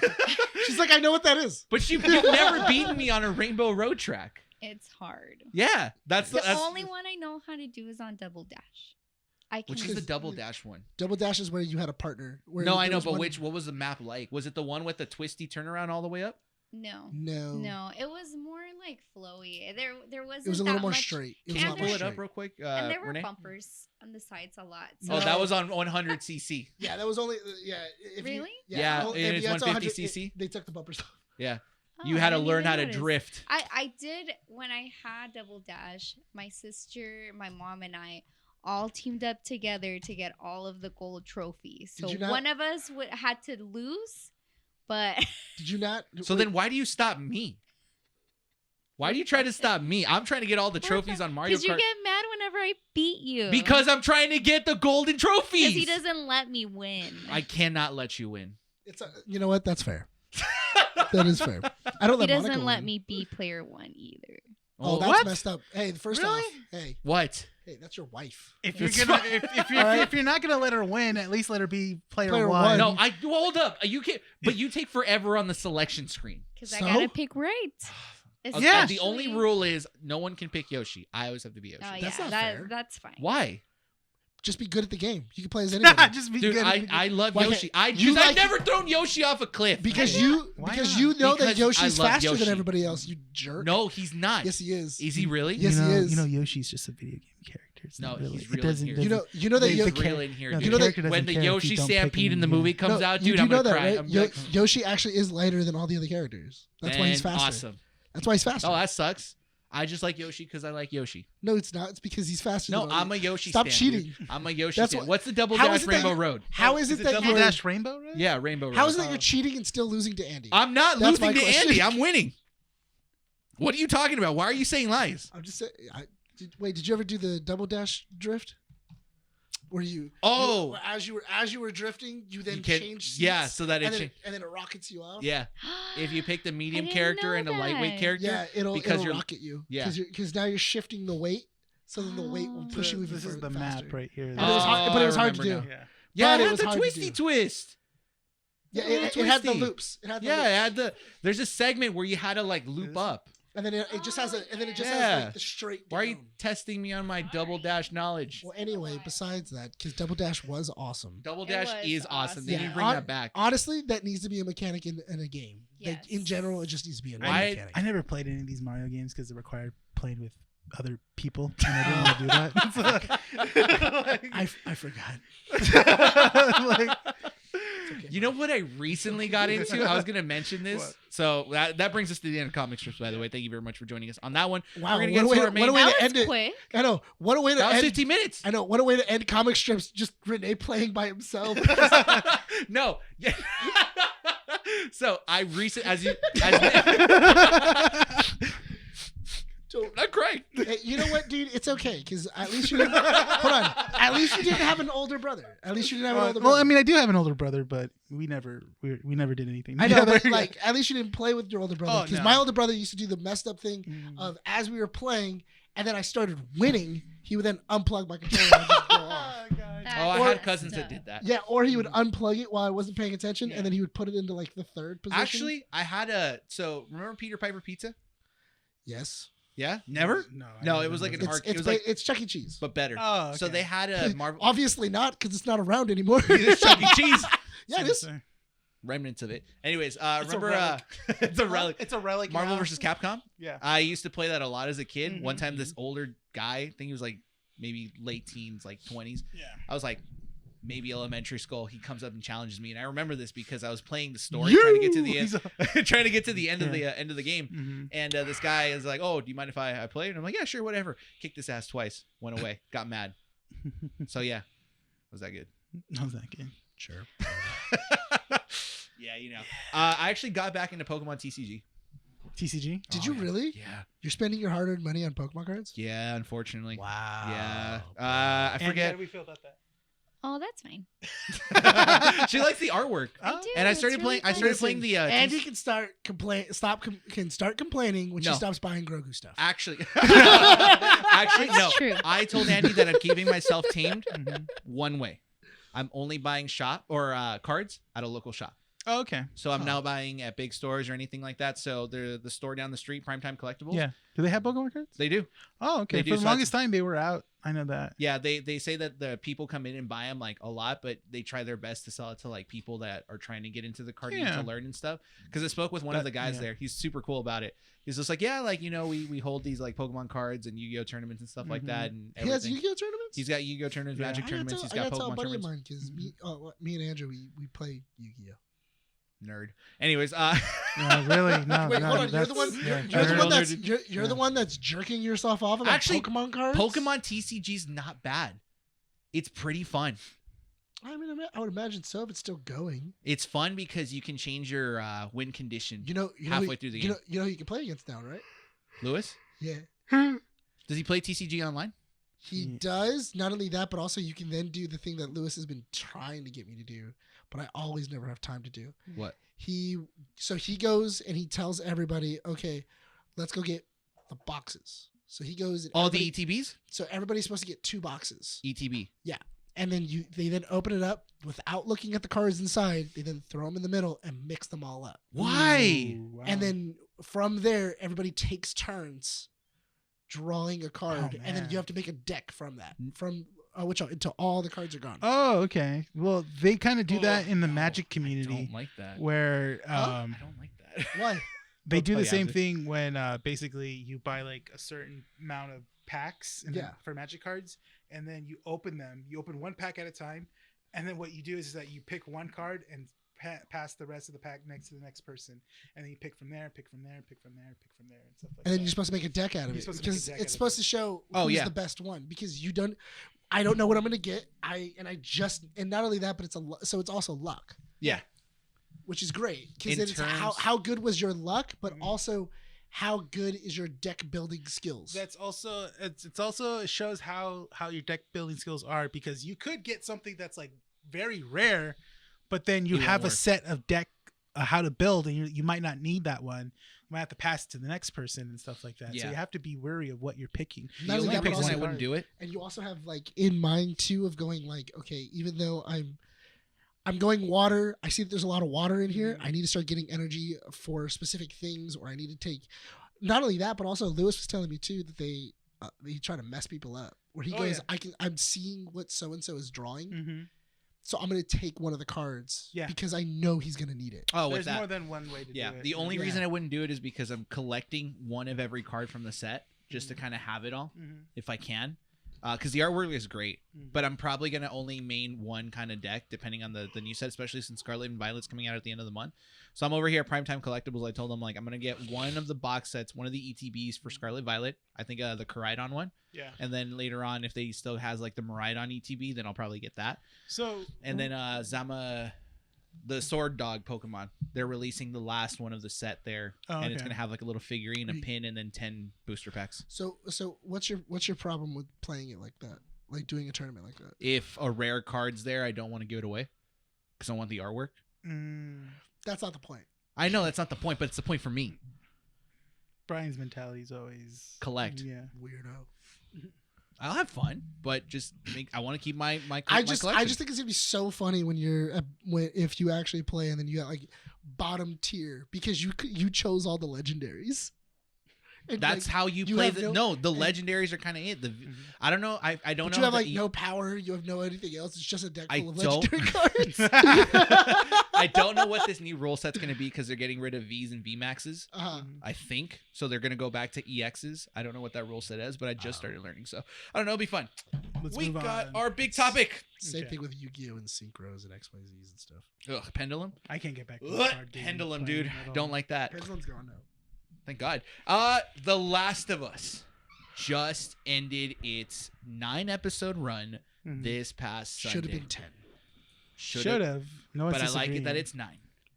She's like, I know what that is. But you've never beaten me on a Rainbow Road track. It's hard. Yeah, that's The only one I know how to do is on Double Dash. Which is the Double Dash one? Double Dash is where you had a partner. No, I know, but what was the map like? Was it the one with the twisty turnaround all the way up? No. No. It was more like flowy. There wasn't. It was a little that more much, straight. It was Can a you lot pull more it up straight. real quick, and there were Rene? bumpers on the sides a lot. Oh, that No. was on 100cc. Yeah, that was only if Really? Yeah, well, and if it's you had to 150cc? they took the bumpers off. Yeah, Oh, you I had to didn't learn even how to notice. drift. I did when I had Double Dash. My sister, my mom, and I all teamed up together to get all of the gold trophies. So Did you not- one of us had to lose, but Did you not? So then why do you stop me? Why do you try to stop me? I'm trying to get all the trophies on Mario because you Kart. get mad whenever I beat you. Because I'm trying to get the golden trophies. he doesn't let me win. I cannot let you win. You know what? That's fair. That is fair. I don't He let Monica doesn't let win. me be player one either. Oh, that's what? messed up. Hey, first Really? off, hey, What? that's your wife. If you're It's gonna, fine. if you're not gonna let her win, at least let her be player Player one. one. No, hold up. You can't. But you take forever on the selection screen. Because I So? gotta pick right. Okay, Yeah. The only rule is no one can pick Yoshi. I always have to be Yoshi. Oh That's yeah, not fair. that's fine. Why? Just be good at the game. You can play as anybody. Just be Dude, good. I love Why Yoshi. can't- Because I've like- never thrown Yoshi off a cliff. because Why you not? because you know Because that Yoshi's I love faster Yoshi. than everybody else. You jerk. No, he's not. Yes, he is. Is he really? Yes, he is. You know, Yoshi's just a video game character. It's No, not really. he's it real in doesn't. here. You doesn't- know that He's the real char- in here, no, dude. you know that- character doesn't When the care if you Yoshi don't pick Stampede him in the game. movie comes out, you dude, do I'm know gonna that, cry. right? I'm like, Yoshi actually is lighter than all the other characters. That's why he's faster. Awesome. That's why he's faster. Oh, that sucks. I just like Yoshi because I like Yoshi. No, it's not. It's because he's faster. No, than all I'm the- a Yoshi Stop stan, cheating. dude. I'm a Yoshi That's stan. what- What's the Double how Dash is it that Rainbow you- Road? How is it that Double you're? Dash Rainbow Road? Yeah, Rainbow Road. How is it that you're cheating and still losing to Andy? I'm not That's losing my to question. Andy. I'm winning. What are you talking about? Why are you saying lies? I'm just saying. Wait, did you ever do the double dash drift? Where you? Oh. where as you were drifting, you then You can- change. Seats, yeah, so that it and then, cha- and then it rockets you off. Yeah. If you pick the medium didn't character know and the lightweight that. character, Yeah, it'll Because you're- rocket you. Yeah. because now you're shifting the weight, so then the weight will push you even This is further the faster. map right here. And it was hard, but it was hard to I do. remember now. Yeah. Yeah, But it it had was the hard to twisty do. twist. Yeah, Yeah, it had the twisty. loops. It had the Yeah, loops. it had the. There's a segment where you had to like loop This? up. And then it just has a, and then it just Yeah. has like the straight. Why are you down. testing me on my double dash knowledge? Well, anyway, besides that, because double dash was awesome. Double It dash was is awesome. They awesome. need to bring that back. Honestly, that needs to be a mechanic in a game. Like, Yes. in general, it just needs to be a Why- mechanic. I never played any of these Mario games because it required playing with other people, and I didn't want to do that. I forgot. Like, You know what I recently got into? I was going to mention this. What? So that brings us to the end of comic strips, by the way. Thank you very much for joining us on that one. Wow, We're going what to a get way to to- our main. what a way That to was end it. quick. I know. What a way to That was end. 15 minutes. I know. What a way to end comic strips. Just Rene playing by himself. No. Yeah. So I recently, Don't- not crying. Hey, you know what, dude? It's okay because at least you didn't. Hold on. At least you didn't have an older brother. At least you didn't have an older brother. well, I mean, I do have an older brother, but we never did anything. I know, but together. like, at least you didn't play with your older brother. Oh, Because no. my older brother used to do the messed up thing Mm. of as we were playing, and then I started winning, he would then unplug my controller and just go off. Oh, I Or- had cousins that did that. Yeah, or he would unplug it while I wasn't paying attention, and then he would put it into like the third position. Actually, I had so remember Peter Piper Pizza? yes. Yeah? Never? No, I No, never it was like did an that. arc. It It's was like, it's Chuck E. Cheese. but better. Oh, So okay. they had a Marvel. Obviously not, because it's not around anymore. It's Chuck E. Cheese. Yeah, it is. Remnants of it. Anyways, a remember relic. it's a relic. It's a relic. Marvel yeah. versus Capcom. Yeah. I used to play that a lot as a kid. Mhm, One time, this older guy, I think he was like maybe late teens, like 20s. Yeah. I was like maybe elementary school. He comes up and challenges me, and I remember this because I was playing the story, You! trying to get to the end, He's trying to get to the end of Yeah. the end of the game. Mhm. And this guy is like, "Oh, do you mind if I play?" And I'm like, "Yeah, sure, whatever." Kicked his ass twice. Went away. Got mad. So yeah, was that good? How's that game? Sure. Yeah, you know. I actually got back into Pokemon TCG. TCG. Did you really? Yeah. You're spending your hard-earned money on Pokemon cards? Yeah, unfortunately. Wow. Yeah. I Andy, forget. how do we feel about that? Oh, that's fine. She likes the artwork. I do. And I it's started really playing. I fun. started playing the. Andy can start complaining when No. she stops buying Grogu stuff. Actually, actually, That's no. true. I told Andy that I'm keeping myself tamed Mhm. one way. I'm only buying cards at a local shop. Oh, okay. So I'm now buying at big stores or anything like that. So the store down the street, Primetime Collectibles. Yeah. Do they have Pokemon cards? They do. Oh, okay. They do, For the longest time, they were out. I know that. Yeah, they say that the people come in and buy them like a lot, but they try their best to sell it to like people that are trying to get into the card game to learn and stuff. Because I spoke with one of the guys there. He's super cool about it. He's just like, yeah, like, you know, we hold these like Pokemon cards and Yu-Gi-Oh tournaments and stuff like that. And he has Yu-Gi-Oh tournaments? He's got Yu-Gi-Oh tournaments, Magic tournaments. He's got Pokemon tournaments. Of mine because me and Andrew, we play Yu-Gi-Oh. Nerd. Anyways, no, really? No. Wait, no, hold on. You're the one. You're the one that's jerking yourself off about Pokemon cards. Pokemon TCG's not bad. It's pretty fun. I mean, I would imagine so if it's still going. It's fun because you can change your win condition. Halfway through the game. You know who you can play against now, right? Lewis? Yeah. Does he play TCG online? He does. Not only that, but also you can then do the thing that Lewis has been trying to get me to do, but I always never have time to do. What? He goes and he tells everybody, okay, let's go get the boxes. So he goes. All the ETBs? So everybody's supposed to get 2 boxes. ETB. Yeah. And then they then open it up without looking at the cards inside. They then throw them in the middle and mix them all up. Why? Ooh, wow. And then from there, everybody takes turns drawing a card, and then you have to make a deck from that. Until all the cards are gone. Oh, okay. Well, they kind of do that in the Magic community. I don't like that. Where I don't like that. Why? They do the same thing when basically you buy like a certain amount of packs for Magic cards, and then you open them. You open one pack at a time, and then what you do is that you pick one card and pass the rest of the pack next to the next person, and then you pick from there, pick from there, pick from there, pick from there, and stuff like that. And then you're supposed to make a deck out of it because it's supposed to show who's the best one. Because I don't know what I'm gonna get. And not only that, but it's also luck. Yeah, which is great because it's how good was your luck, but also how good is your deck building skills. That's also it shows how your deck building skills are, because you could get something that's like very rare, but then you have a set of deck how to build, and you might not need that one. You might have to pass it to the next person and stuff like that. Yeah. So you have to be wary of what you're picking. Not only that, but also I wouldn't do it. And you also have like in mind too of going like, okay, even though I'm going water, I see that there's a lot of water in here. I need to start getting energy for specific things, or I need to take. Not only that, but also Lewis was telling me too that they try to mess people up. Where he goes, I'm seeing what so and so is drawing. So I'm going to take one of the cards because I know he's going to need it. Oh, there's more than one way to do it. The only reason I wouldn't do it is because I'm collecting one of every card from the set just to kind of have it all if I can. Because the artwork is great, but I'm probably going to only main one kind of deck depending on the new set, especially since Scarlet and Violet's coming out at the end of the month. So I'm over here at Primetime Collectibles. I told them, like, I'm going to get one of the box sets, one of the ETBs for Scarlet Violet. I think the Koraidon one. Yeah. And then later on, if they still has, like, the Miraidon ETB, then I'll probably get that. And then Zama, the Sword Dog Pokemon, they're releasing the last one of the set there. And it's going to have, like, a little figurine, a pin, and then 10 booster packs. So what's your problem with playing it like that? Like doing a tournament like that? If a rare card's there, I don't want to give it away because I want the artwork. That's not the point. I know that's not the point, but it's the point for me. Brian's mentality is always collect. Yeah, weirdo. I'll have fun, but I want to keep my I just think it's gonna be so funny when if you actually play and then you got like bottom tier because you chose all the legendaries. And that's how you play. The legendaries are kind of it. I don't know. I don't know. You have like no power. You have no anything else. It's just a deck full of legendary cards. I don't know what this new rule set's going to be because they're getting rid of Vs and VMAXs. I think so. They're going to go back to EXs. I don't know what that rule set is, but I just started learning, so I don't know. It'll be fun. We got our big topic. Same thing with Yu-Gi-Oh and Synchros and XYZs and stuff. Ugh, Pendulum. I can't get back to Pendulum, dude. Don't like that. Pendulum's gone now. Thank God. The Last of Us just ended its 9-episode run this past Sunday. Should have been 10. Should have. No one's but I like it that it's 9.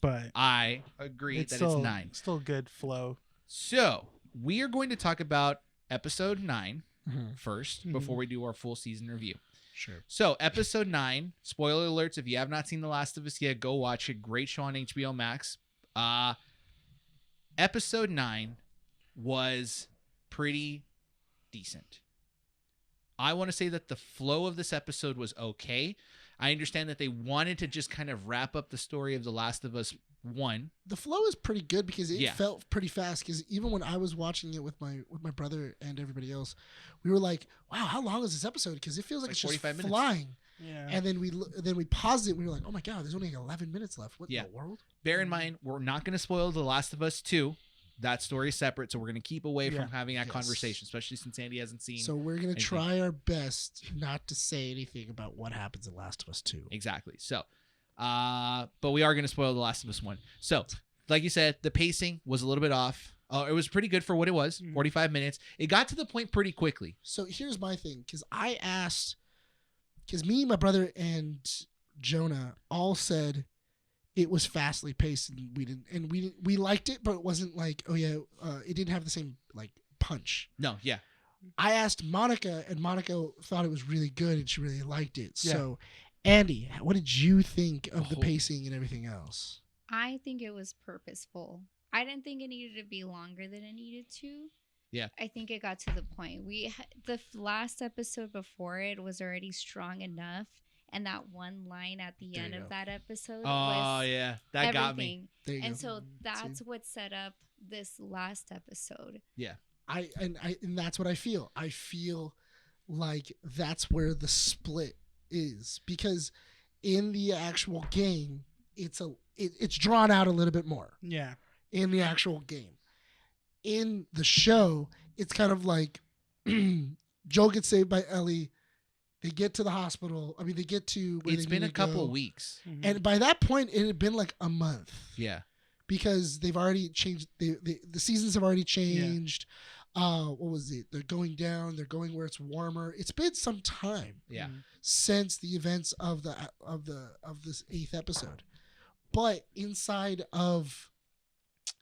But I agree that it's 9. Still good flow. So we are going to talk about episode 9 first before we do our full season review. Sure. So episode 9, spoiler alerts, if you have not seen The Last of Us yet, go watch it. Great show on HBO Max. Episode 9 was pretty decent. I want to say that the flow of this episode was okay. I understand that they wanted to just kind of wrap up the story of The Last of Us 1. The flow is pretty good because it felt pretty fast. Because even when I was watching it with my brother and everybody else, we were like, "Wow, how long is this episode?" Because it feels like it's just 45 minutes. flying. Yeah. And then we paused it. And we were like, "Oh my god, there's only 11 minutes left. What in the world?" Bear in mind, we're not going to spoil The Last of Us 2. That story is separate, so we're going to keep away from having that conversation, especially since Andy hasn't seen. So we're going to try our best not to say anything about what happens in Last of Us 2. Exactly. So, but we are going to spoil The Last of Us 1. So, like you said, the pacing was a little bit off. It was pretty good for what it was, 45 minutes. It got to the point pretty quickly. So here's my thing, because I asked, because me, my brother, and Jonah all said it was fastly paced, and we liked it, but it wasn't like, oh yeah, it didn't have the same like punch. No, yeah. I asked Monica, and Monica thought it was really good, and she really liked it. Yeah. So, Andy, what did you think of the pacing and everything else? I think it was purposeful. I didn't think it needed to be longer than it needed to. Yeah. I think it got to the point. The last episode before it was already strong enough. And that one line at the end of that episode was that got me. And so that's what set up this last episode. Yeah. And that's what I feel. I feel like that's where the split is, because in the actual game, it's drawn out a little bit more. Yeah. In the actual game. In the show, it's kind of like Joel gets saved by Ellie. They get to the hospital. I mean, they get to where it's been a couple of weeks. Mm-hmm. And by that point, it had been like a month. Yeah. Because they've already changed. The seasons have already changed. Yeah. What was it? They're going down. They're going where it's warmer. It's been some time. Yeah. Since the events of this 8th episode. But inside of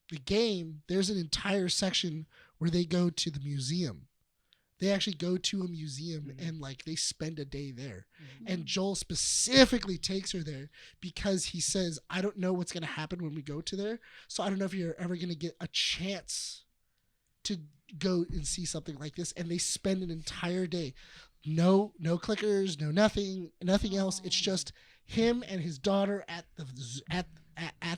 the game, there's an entire section where they go to the museum. They actually go to a museum and like they spend a day there. And Joel specifically takes her there because he says, I don't know what's going to happen when we go to there. So I don't know if you're ever going to get a chance to go and see something like this. And they spend an entire day. No clickers, nothing else. It's just him and his daughter at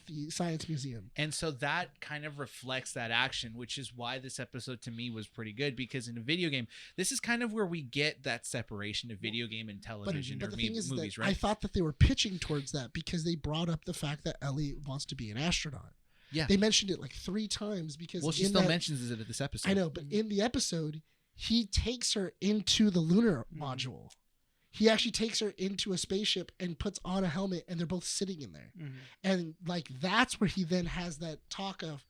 the Science Museum. And so that kind of reflects that action, which is why this episode to me was pretty good, because in a video game, this is kind of where we get that separation of video game and television but or the thing is movies, that right? I thought that they were pitching towards that because they brought up the fact that Ellie wants to be an astronaut. Yeah. They mentioned it like 3 times because she still mentions it at this episode. I know, but in the episode, he takes her into the lunar module. He actually takes her into a spaceship and puts on a helmet, and they're both sitting in there. And like that's where he then has that talk of,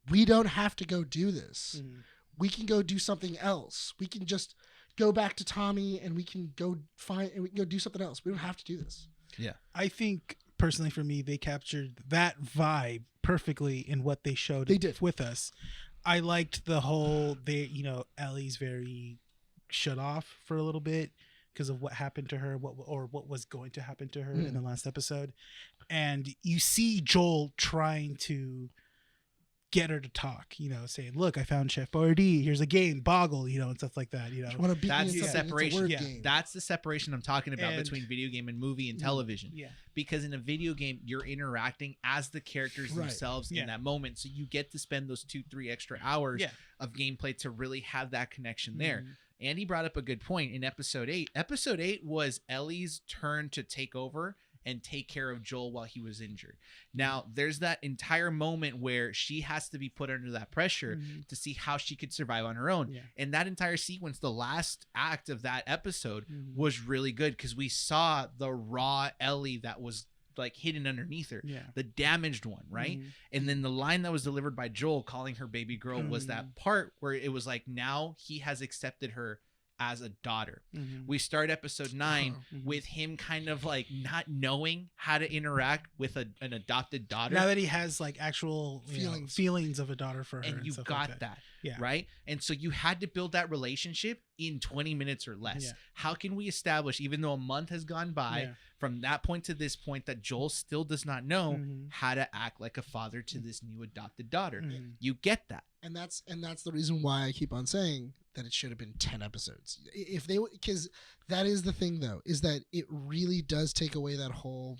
we don't have to go do this. We can go do something else. We can just go back to Tommy, and we can go do something else. We don't have to do this. Yeah. I think personally for me, they captured that vibe perfectly in what they showed with us. I liked the whole, Ellie's very shut off for a little bit because of what happened to her, what was going to happen to her in the last episode. And you see Joel trying to get her to talk, saying, look, I found Chef Boyardee, here's a game, Boggle, and stuff like that. That's the separation. That's the separation I'm talking about between video game and movie and television. Yeah. Because in a video game, you're interacting as the characters themselves in that moment. So you get to spend those 2-3 extra hours of gameplay to really have that connection there. Andy brought up a good point in episode 8. Episode 8 was Ellie's turn to take over and take care of Joel while he was injured. Now, there's that entire moment where she has to be put under that pressure to see how she could survive on her own. Yeah. And that entire sequence, the last act of that episode was really good because we saw the raw Ellie that was like hidden underneath her, the damaged one, right? And then the line that was delivered by Joel calling her baby girl was that part where it was like, now he has accepted her as a daughter. We start episode 9 with him kind of like not knowing how to interact with an adopted daughter. Now that he has like actual feelings of a daughter for her. And you got that. right? And so you had to build that relationship in 20 minutes or less. How can we establish, even though a month has gone by from that point to this point, that Joel still does not know how to act like a father to this new adopted daughter? You get that. And that's the reason why I keep on saying that it should have been 10 episodes. If they, because that is the thing though, is that it really does take away that whole,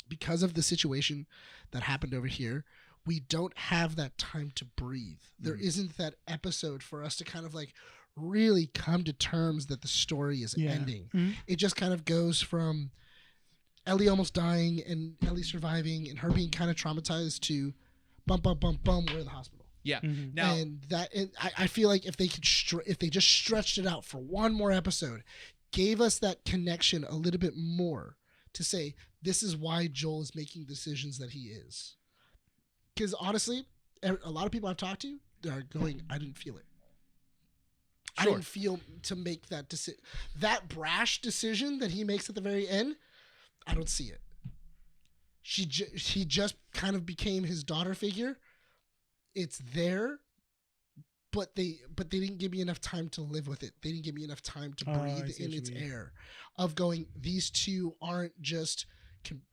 because of the situation that happened over here, we don't have that time to breathe. There isn't that episode for us to kind of like really come to terms that the story is ending. It just kind of goes from Ellie almost dying and Ellie surviving and her being kind of traumatized to bum, we're in the hospital. Yeah. Now, I feel like if they could, if they just stretched it out for one more episode, gave us that connection a little bit more to say, this is why Joel is making decisions that he is. Because honestly, a lot of people I've talked to are going, I didn't feel it. I didn't feel to make that decision. That brash decision that he makes at the very end, I don't see it. He just kind of became his daughter figure. It's there, but they didn't give me enough time to live with it. They didn't give me enough time to breathe in its air of going, these two aren't just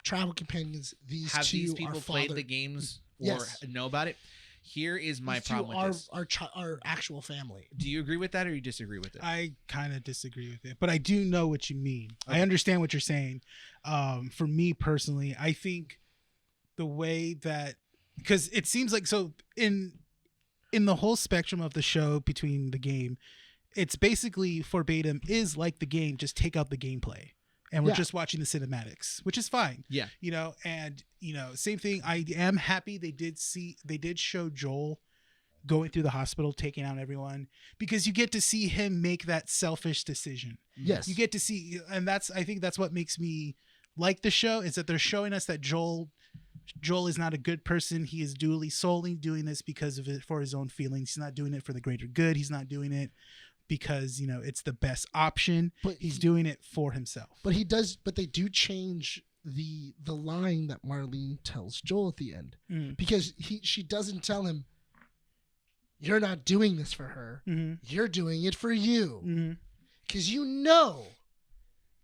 travel companions. These have two these people are played the games or know about it? Here is my problem with this. Our actual family. Do you agree with that or you disagree with it? I kind of disagree with it, but I do know what you mean. Okay. I understand what you're saying. For me personally, I think the way that, because it seems like, so in the whole spectrum of the show between the game, it's basically verbatim is like the game, just take out the gameplay. And we're just watching the cinematics, which is fine. Yeah. You know, and, you know, same thing. I am happy they did show Joel going through the hospital, taking out everyone, because you get to see him make that selfish decision. Yes. You get to see, and I think that's what makes me like the show, is that they're showing us that Joel is not a good person. He is solely doing this because of it, for his own feelings. He's not doing it for the greater good. He's not doing it because, you know, it's the best option, but he's doing it for himself. But they do change the line that Marlene tells Joel at the end, because she doesn't tell him, you're not doing this for her. You're doing it for you. Because you know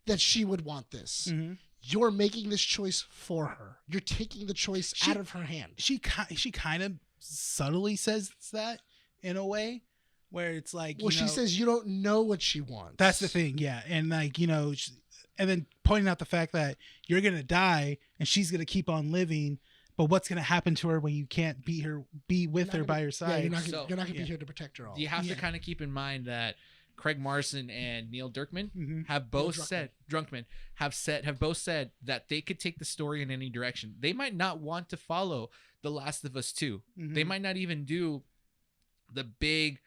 that she would want this. You're making this choice for her. You're taking the choice out of her hand. She kind of subtly says that in a way, where it's like, well, she says you don't know what she wants. That's the thing, yeah. And like, you know, and then pointing out the fact that you're gonna die and she's gonna keep on living, but what's gonna happen to her when you can't be with her by your side? You're not gonna be here to protect her all. You have to kind of keep in mind that Craig Marson and Neil Druckmann have both said that they could take the story in any direction. They might not want to follow The Last of Us 2. They might not even do the big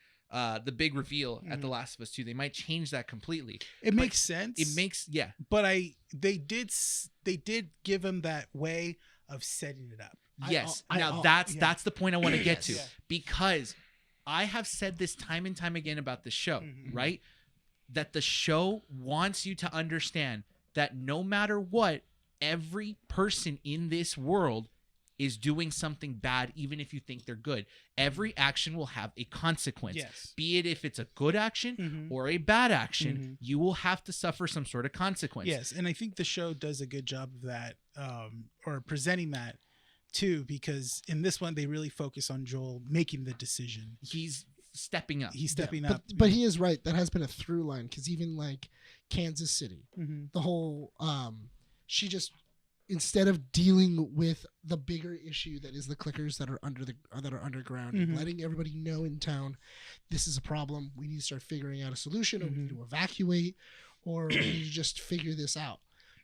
reveal at The Last of Us 2. They might change that completely. It makes sense. It makes, yeah. But they did give him that way of setting it up. Yes. That's the point I want to get to, because I have said this time and time again about the show, right? That the show wants you to understand that no matter what, every person in this world is doing something bad, even if you think they're good. Every action will have a consequence. Yes. Be it if it's a good action or a bad action, you will have to suffer some sort of consequence. Yes, and I think the show does a good job of that, or presenting that too, because in this one they really focus on Joel making the decision. He's stepping up. But he is right. That has been a through line, because even like Kansas City, the whole she just, instead of dealing with the bigger issue that is the clickers that are underground, and letting everybody know in town, this is a problem, we need to start figuring out a solution, or we need to evacuate, or we need to just figure this out.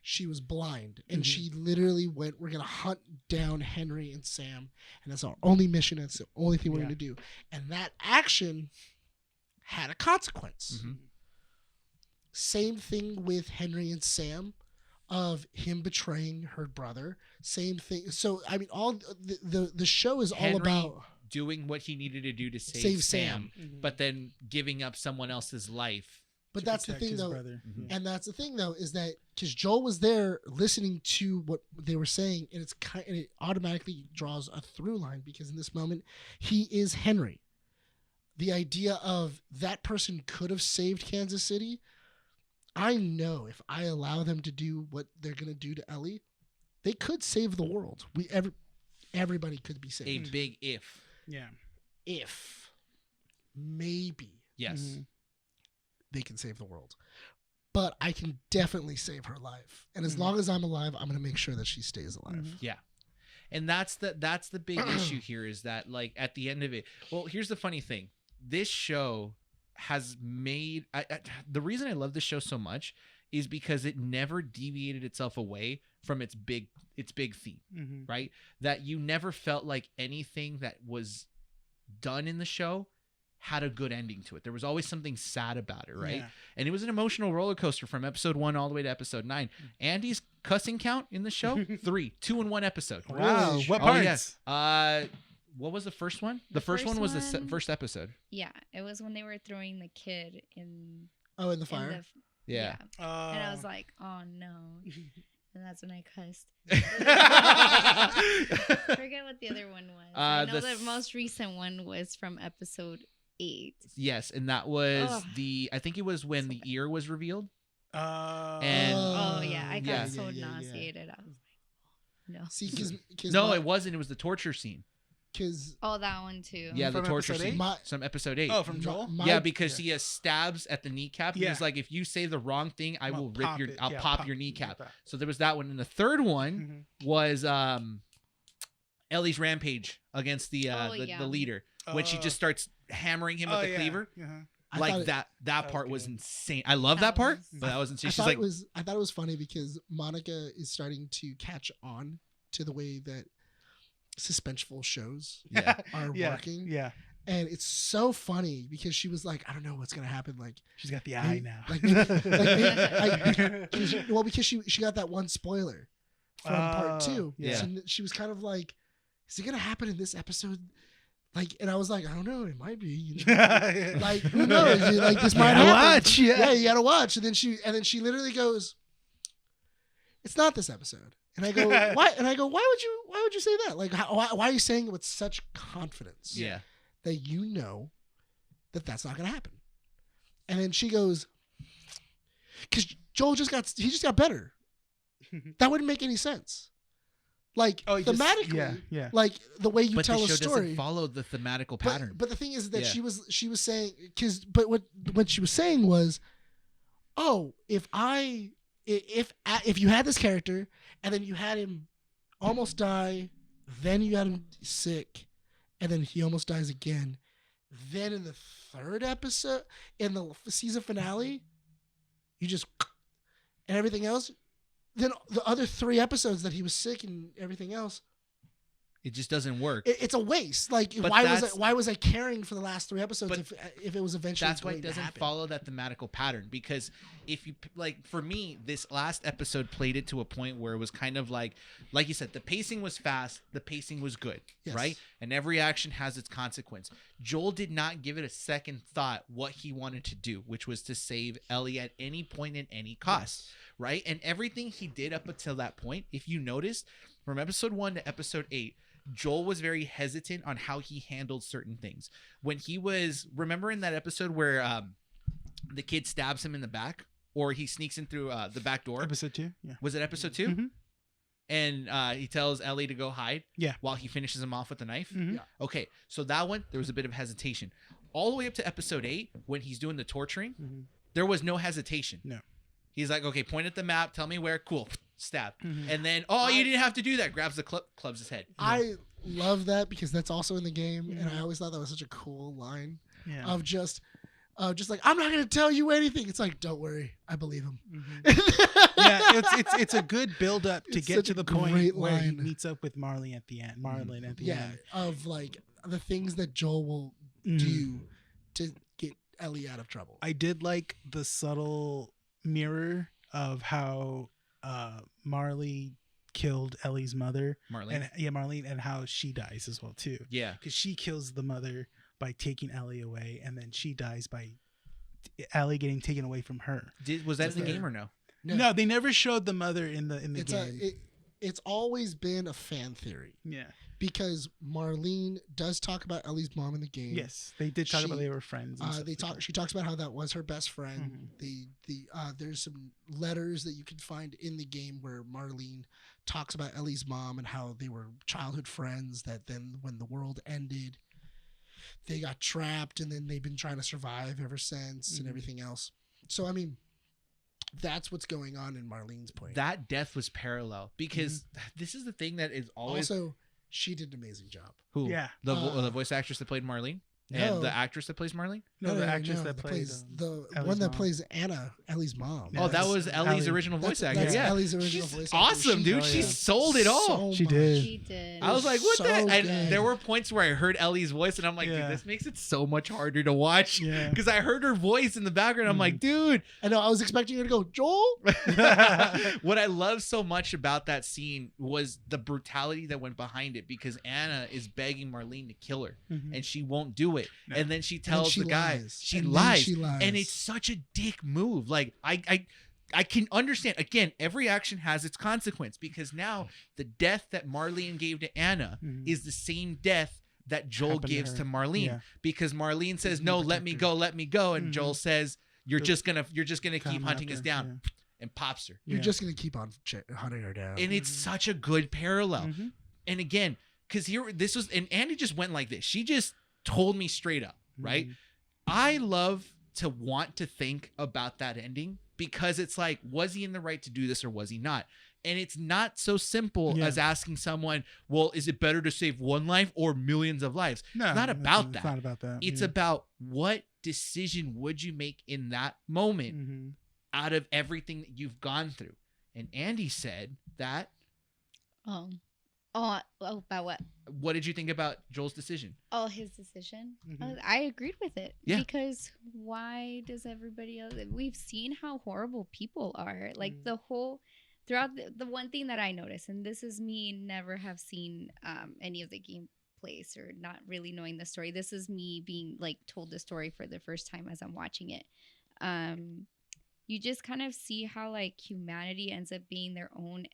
She was blind, and she literally went, we're going to hunt down Henry and Sam, and that's our only mission. That's the only thing we're going to do. And that action had a consequence. Same thing with Henry and Sam, of him betraying her brother. Same thing. So, I mean, all the show is all about doing what he needed to do to save Sam, but then giving up someone else's life. But that's the thing, though. And that's the thing, though, is that because Joel was there listening to what they were saying, and it automatically draws a through line, because in this moment, he is Henry. the idea of that person could have saved Kansas City. I know if I allow them to do what they're going to do to Ellie, they could save the world. Everybody could be saved. A big if. Yeah. If maybe Yes. they can save the world. But I can definitely save her life. And as long as I'm alive, I'm going to make sure that she stays alive. Yeah. And that's the big issue here is that, like, at the end of it, well, here's the funny thing. This show has made the reason I love this show so much is because it never deviated itself away from its big theme, right? That you never felt like anything that was done in the show had a good ending to it. There was always something sad about it, right? Yeah. And it was an emotional roller coaster from episode 1 all the way to episode 9. Andy's cussing count in the show 3, 2 in one episode. Wow. What Oh, parts? yeah. What was the first one? The first one was the first episode. Yeah, it was when they were throwing the kid in. Oh, in the fire? Yeah. And I was like, oh no. And that's when I cussed. Forget what the other one was. I know the most recent one was from episode 8. Yes, and that was I think it was when the ear was revealed. And oh yeah, I got so nauseated. I was like, no. See, no, it wasn't. It was the torture scene. That one too. Yeah, the From torture episode scene. 8? From episode 8. Oh, from Joel? Yeah, because he has stabs at the kneecap. Yeah. He's like, if you say the wrong thing, I'll pop pop your kneecap. So there was that one. And the third one was Ellie's rampage against the leader when she just starts hammering him with the cleaver. Like that part was insane. I love that part, but that was insane. I thought it was funny because Monica is starting to catch on to the way that suspenseful shows are working. Yeah. And it's so funny because she was like, I don't know what's gonna happen. Like she's got the eye now. Well, because she got that one spoiler from part 2. Yeah. So she was kind of like, is it gonna happen in this episode? Like, and I was like, I don't know, it might be. You know? Like, who knows? Like, this might happen. Watch, yeah, you gotta watch. And then she literally goes, it's not this episode. And I go, why? And I go, why would you say that? Like, why are you saying it with such confidence? Yeah. That you know that's not gonna happen. And then she goes, because Joel just got better. That wouldn't make any sense. Like thematically, like the way you tell a story. But the show doesn't follow the thematical pattern. But the thing is that she was saying what she was saying was, oh, if you had this character and then you had him almost die, then you had him sick, and then he almost dies again, then in the third episode, in the season finale, you just and everything else. Then the other 3 episodes that he was sick and everything else, it just doesn't work. It's a waste. Like, why was I caring for the last 3 episodes if it was eventually that's why it doesn't follow that thematical pattern? Because if you like, for me, this last episode played it to a point where it was kind of like you said, the pacing was fast, the pacing was good, right? And every action has its consequence. Joel did not give it a second thought what he wanted to do, which was to save Ellie at any point at any cost, right? And everything he did up until that point, if you noticed, from episode 1 to episode 8, Joel was very hesitant on how he handled certain things. When he was, remember in that episode where the kid stabs him in the back, or he sneaks in through the back door? Episode 2, yeah. Was it episode 2? Mm-hmm. And he tells Ellie to go hide. Yeah. While he finishes him off with the knife. Mm-hmm. Yeah. Okay, so that one there was a bit of hesitation. All the way up to episode 8, when he's doing the torturing, there was no hesitation. No. He's like, okay, point at the map, tell me where, cool, stab. Mm-hmm. And then, you didn't have to do that. Grabs the clubs his head. I love that because that's also in the game, and I always thought that was such a cool line of just like, I'm not gonna tell you anything. It's like, don't worry, I believe him. Mm-hmm. It's a good build up to get to the point where he meets up with Marlene at the end. Of like the things that Joel will do to get Ellie out of trouble. I did like the subtle mirror of how Marley killed Ellie's mother. Marlene, and how she dies as well too. Yeah, because she kills the mother by taking Ellie away, and then she dies by Ellie getting taken away from her. Was that in the game or no? No, they never showed the mother in the game. It's always been a fan theory. Yeah, because Marlene does talk about Ellie's mom in the game. Yes, they did talk about they were friends. She talks about how that was her best friend. There's some letters that you can find in the game where Marlene talks about Ellie's mom and how they were childhood friends. That then when the world ended, they got trapped, and then they've been trying to survive ever since, and everything else. So I mean, that's what's going on in Marlene's point. That death was parallel because this is the thing that is always. Also, she did an amazing job. Who? Yeah. The voice actress that played Marlene? No. And the actress that plays Marlene? No, the actress that plays the Ellie's one that mom. plays Anna, Ellie's mom. Oh, that was Ellie's original voice actor. That's Yeah. Ellie's original She's voice actor. awesome, dude. She sold it all. So She much. did. She did. I was like, what So the? And good. there were points where I heard Ellie's voice, and I'm like, Yeah. dude, this makes it so much harder to watch. Yeah. Because I heard her voice in the background. I'm like, dude. I know. I was expecting her to go, Joel. What I love so much about that scene was the brutality that went behind it, because Anna is begging Marlene to kill her, and she won't do it. No. And then she tells she the guy, lies. she And then lies. she lies. And it's such a dick move. Like, I can understand. Again, every action has its consequence, because now the death that Marlene gave to Anna is the same death that Joel Happened to gives her. to Marlene, Yeah. because Marlene says, You "No, protect let me her. go, let me go," and Mhm. Joel says, "You're Go- just gonna keep Come hunting us after, down," and pops her. You're Yeah. just gonna keep on hunting her down. And it's such a good parallel. Mhm. And again, because this was, and Andy just went like this. She just told me straight up, right? Mhm. I love to want to think about that ending, because it's like, was he in the right to do this or was he not? And it's not so simple Yeah. as asking someone, well, is it better to save one life or millions of lives? No, it's not about that. It's not about that. It's yeah. about what decision would you make in that moment Mhm. out of everything that you've gone through. And Andy said that. About what? What did you think about Joel's decision? Oh, his decision. Mhm. I agreed with it. Yeah. Because why does everybody else? We've seen how horrible people are. Like the whole throughout the one thing that I noticed, and this is me never have seen any of the gameplays or not really knowing the story. This is me being like told the story for the first time as I'm watching it. You just kind of see how like humanity ends up being their own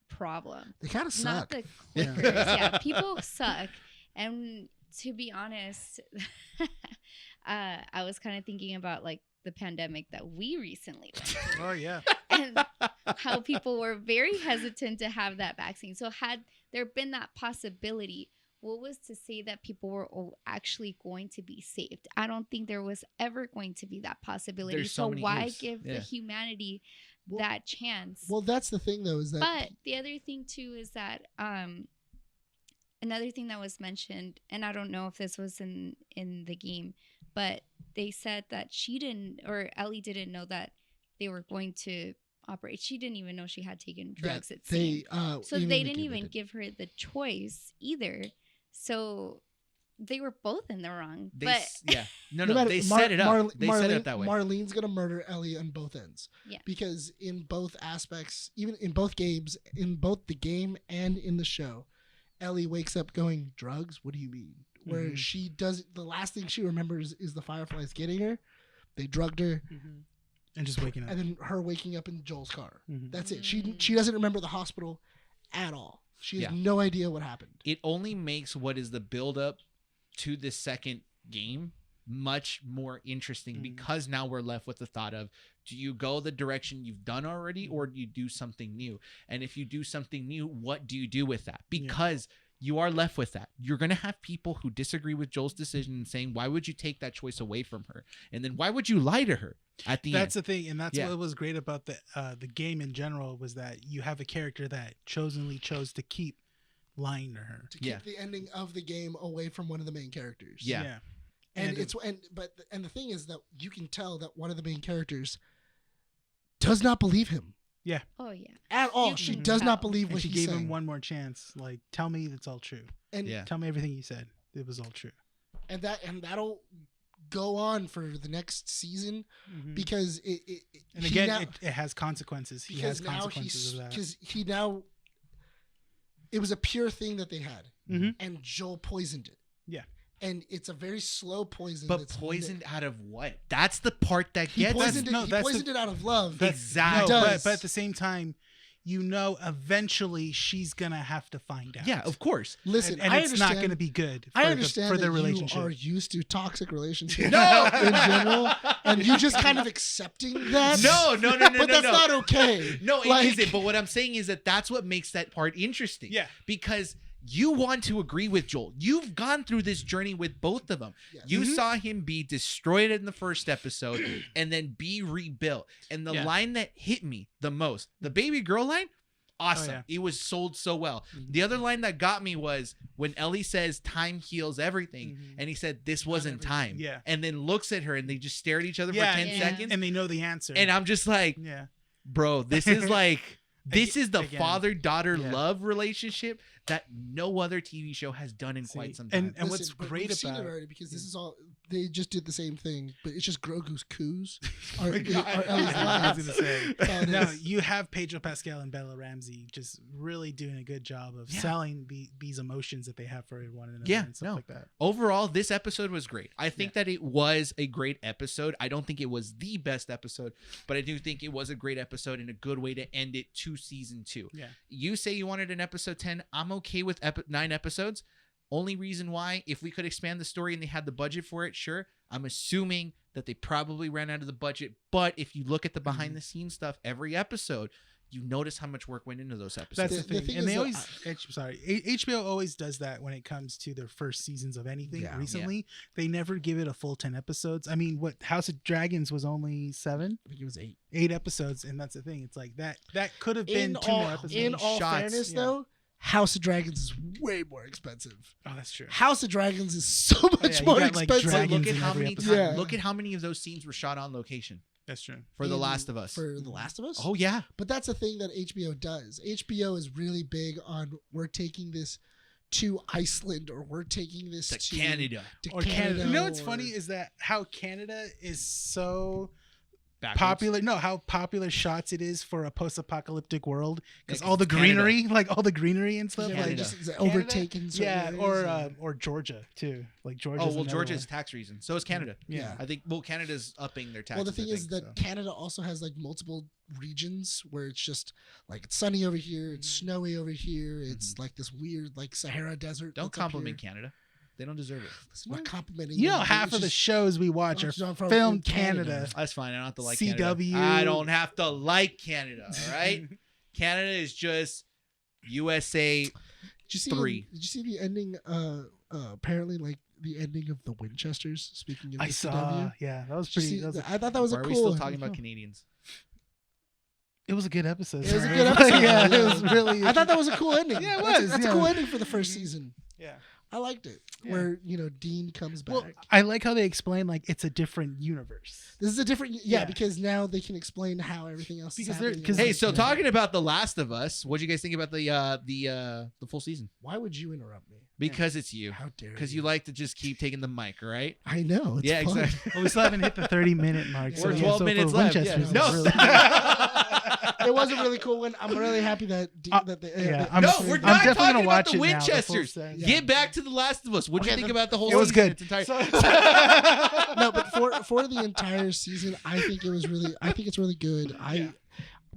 problem. they kind of Not suck. the clickers. Yeah, people suck. And to be honest, I was kind of thinking about like the pandemic that we recently went through, Oh yeah. and how people were very hesitant to have that vaccine. So had there been that possibility, what was to say that people were actually going to be saved? I don't think there was ever going to be that possibility. There's so So many why ifs. give Yeah. the humanity Well- that chance? Well, that's the thing, though, is that But the other thing too is that another thing that was mentioned, and I don't know if this was in the game, but they said that Ellie didn't know that they were going to operate. She didn't even know she had taken drugs. It seemed. So they didn't even give her the choice either. So they were both in the wrong. They set it up. They set it up that way. Marlene's gonna murder Ellie on both ends. Yeah. Because in both aspects, even in both games, in both the game and in the show, Ellie wakes up going, "Drugs? What do you mean?" Where she does, the last thing she remembers is the Fireflies getting her. They drugged her, And just waking up. and then her waking up in Joel's car. Mhm. That's it. She doesn't remember the hospital at all. She has Yeah. no idea what happened. It only makes what is the build up to the second game much more interesting, because now we're left with the thought of, do you go the direction you've done already, or do you do something new? And if you do something new, what do you do with that? Because you are left with that. You're going to have people who disagree with Joel's decision and saying, why would you take that choice away from her? And then why would you lie to her at the end? That's the thing, and that's what was great about the game in general, was that you have a character that chose to keep lying to her. To keep the ending of the game away from one of the main characters. Yeah. And the thing is that you can tell that one of the main characters does not believe him. Yeah. Oh yeah. At all. You She can does not tell. believe And what she he's gave saying. him one more chance. Like, tell me it's all true. And Tell me everything you said. It was all true. and that'll go on for the next season because it And again, it has consequences. He has consequences of that. Because it was a pure thing that they had, and Joel poisoned it. Yeah. And it's a very slow poison. But poisoned out of what? That's the part that He gets poisoned us. it. He poisoned it out of love. Exactly. No, does. but at the same time, you know eventually she's gonna have to find out. Yeah, of course. Listen, and I it's not understand- going to be good for, I understand for their that relationship. you are used to toxic relationships No! in general, and you just kind of accepting that. No. But that's not okay. No, it Like- isn't. But what I'm saying is that's what makes that part interesting. Yeah. Because you want to agree with Joel. You've gone through this journey with both of them. Yes. You saw him be destroyed in the first episode and then be rebuilt. And the Yeah. line that hit me the most, the baby girl line, awesome. yeah. It was sold so well. Mm-hmm. The other line that got me was when Ellie says time heals everything. Mhm. And he said, this wasn't time. Yeah. And then looks at her and they just stare at each other Yeah, for 10 yeah. seconds. and they know the answer. And I'm just like, yeah. bro, this is like this is the Again. father-daughter Yeah. love relationship that no other TV show has done in quite some time. And what's but great we've seen about it it, already because this is all they just did the same thing, but it's just Grogu's coos. Are Ellie's I was lines. gonna say. That's all it No, is. you have Pedro Pascal and Bella Ramsey just really doing a good job of selling these emotions that they have for one another Yeah, and stuff no. like that. Overall, this episode was great. I think that it was a great episode. I don't think it was the best episode, but I do think it was a great episode and a good way to end it to season 2. Yeah. You say you wanted an episode 10. I'm okay with 9 episodes. Only reason why, if we could expand the story and they had the budget for it, sure. I'm assuming that they probably ran out of the budget. But if you look at the behind the scenes stuff, every episode, you notice how much work went into those episodes. That's The the thing. thing And is they that always, HBO always does that when it comes to their first seasons of anything. Yeah. Recently, they never give it a full 10 episodes. I mean, what House of Dragons was only 7, I think it was 8. 8 episodes, and that's the thing. It's like that could have been 2 more episodes. In all shots, fairness, yeah. though, House of Dragons is way more expensive. Oh, that's true. House of Dragons is so much you more got, like, expensive. dragons Look at in how every many episode. Yeah. look at how many of those scenes were shot on location That's true. for The in- Last of Us. For The Last of Us? Oh yeah. But that's the thing that HBO does. HBO is really big on we're taking this to Iceland or we're taking this To to Canada. to Or Canada. You know what's or- funny is that how Canada is so Backwards. popular. No, how popular shots it is for a post-apocalyptic world because Yeah, all the 'cause Canada. greenery, like all the greenery and stuff. Yeah, like Canada. just it's Canada? overtaken. certain Yeah, areas. or Georgia too. Like Georgia. Oh well, Georgia's tax reason. So is Canada. Yeah. I think. Well, Canada's upping their taxes. Well, the thing I is think, that so. Canada also has like multiple regions where it's just like it's sunny over here, it's Mm-hmm. snowy over here, it's like this weird like Sahara desert. Don't that's up compliment here. Canada. They don't deserve it. Listen, I'm not complimenting. You know, them, half it's of the just- shows we watch are I'm from filmed Canada. Canada. That's fine. I don't have to like CW. Canada. I don't have to like Canada. All right. Canada is just USA. Did you see? 3. Did you see the ending? Apparently, like the ending of the Winchesters. Speaking of I the saw. CW. Yeah, that was Did you pretty. see- That was I thought that was Why a are cool. we still one. talking about Canadians? it was a good episode. It was a sorry. good episode. yeah, it Yeah. was really. I thought that was a cool ending. Yeah, it That's was, That's yeah. a cool ending for the first season. Yeah. I liked it. Yeah. Where Dean comes back. Well, I like how they explain like it's a different universe. This is a different, Yeah. because now they can explain how everything else Because is they're- happening. 'cause- Hey, so Yeah. talking about The Last of Us, what do you guys think about the full season? Why would you interrupt me? Because it's you. How dare Because you like to just keep taking the mic, all right? I know. It's Yeah, fun. exactly. Well, we still haven't hit the 30-minute mark. We're yeah, 12 so for minutes left. Winchester's, Yeah. it's No, really- It was a really cool one. I'm really happy that that they, yeah, I'm No, just- we're I'm not definitely talking gonna about watch the it now, the full Winchesters. set. Yeah. Get back to The Last of Us. What do you Okay, think the- about the whole It was season in good. its entirety? no, but for the entire season, I think it's really good. I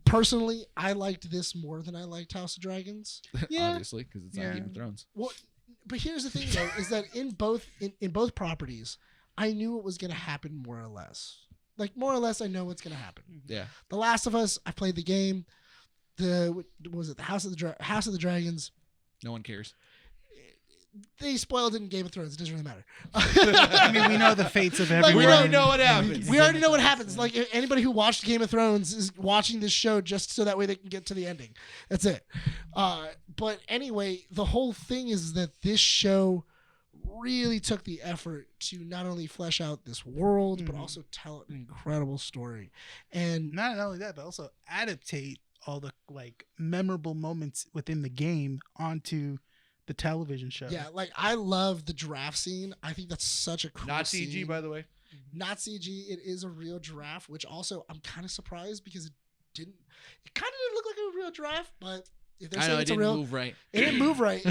personally I liked this more than I liked House of Dragons. Yeah. Obviously, because it's Yeah. on Game of Thrones. Well, but here's the thing though, is that in both properties, I knew what was going to happen more or less. Like more or less, I know what's going to happen. Yeah. The Last of Us, I played the game. What was it? The House of the Dragons. No one cares. They spoiled it in Game of Thrones. It doesn't really matter. I mean, we know the fates of Like, everyone. We already know what happens. We already know what happens. Like anybody who watched Game of Thrones is watching this show just so that way they can get to the ending. That's it. But anyway, the whole thing is that this show really took the effort to not only flesh out this world, but also tell an incredible story. And Not only that, but also adaptate all the like memorable moments within the game onto the television show. yeah, like I love the giraffe scene. I think that's such a cool Not CG, scene. by the way. Not CG. It is a real giraffe, which also I'm kind of surprised because it kind of didn't look like a real giraffe, but if they're I saying know, it it's a didn't real, move right. it didn't move right.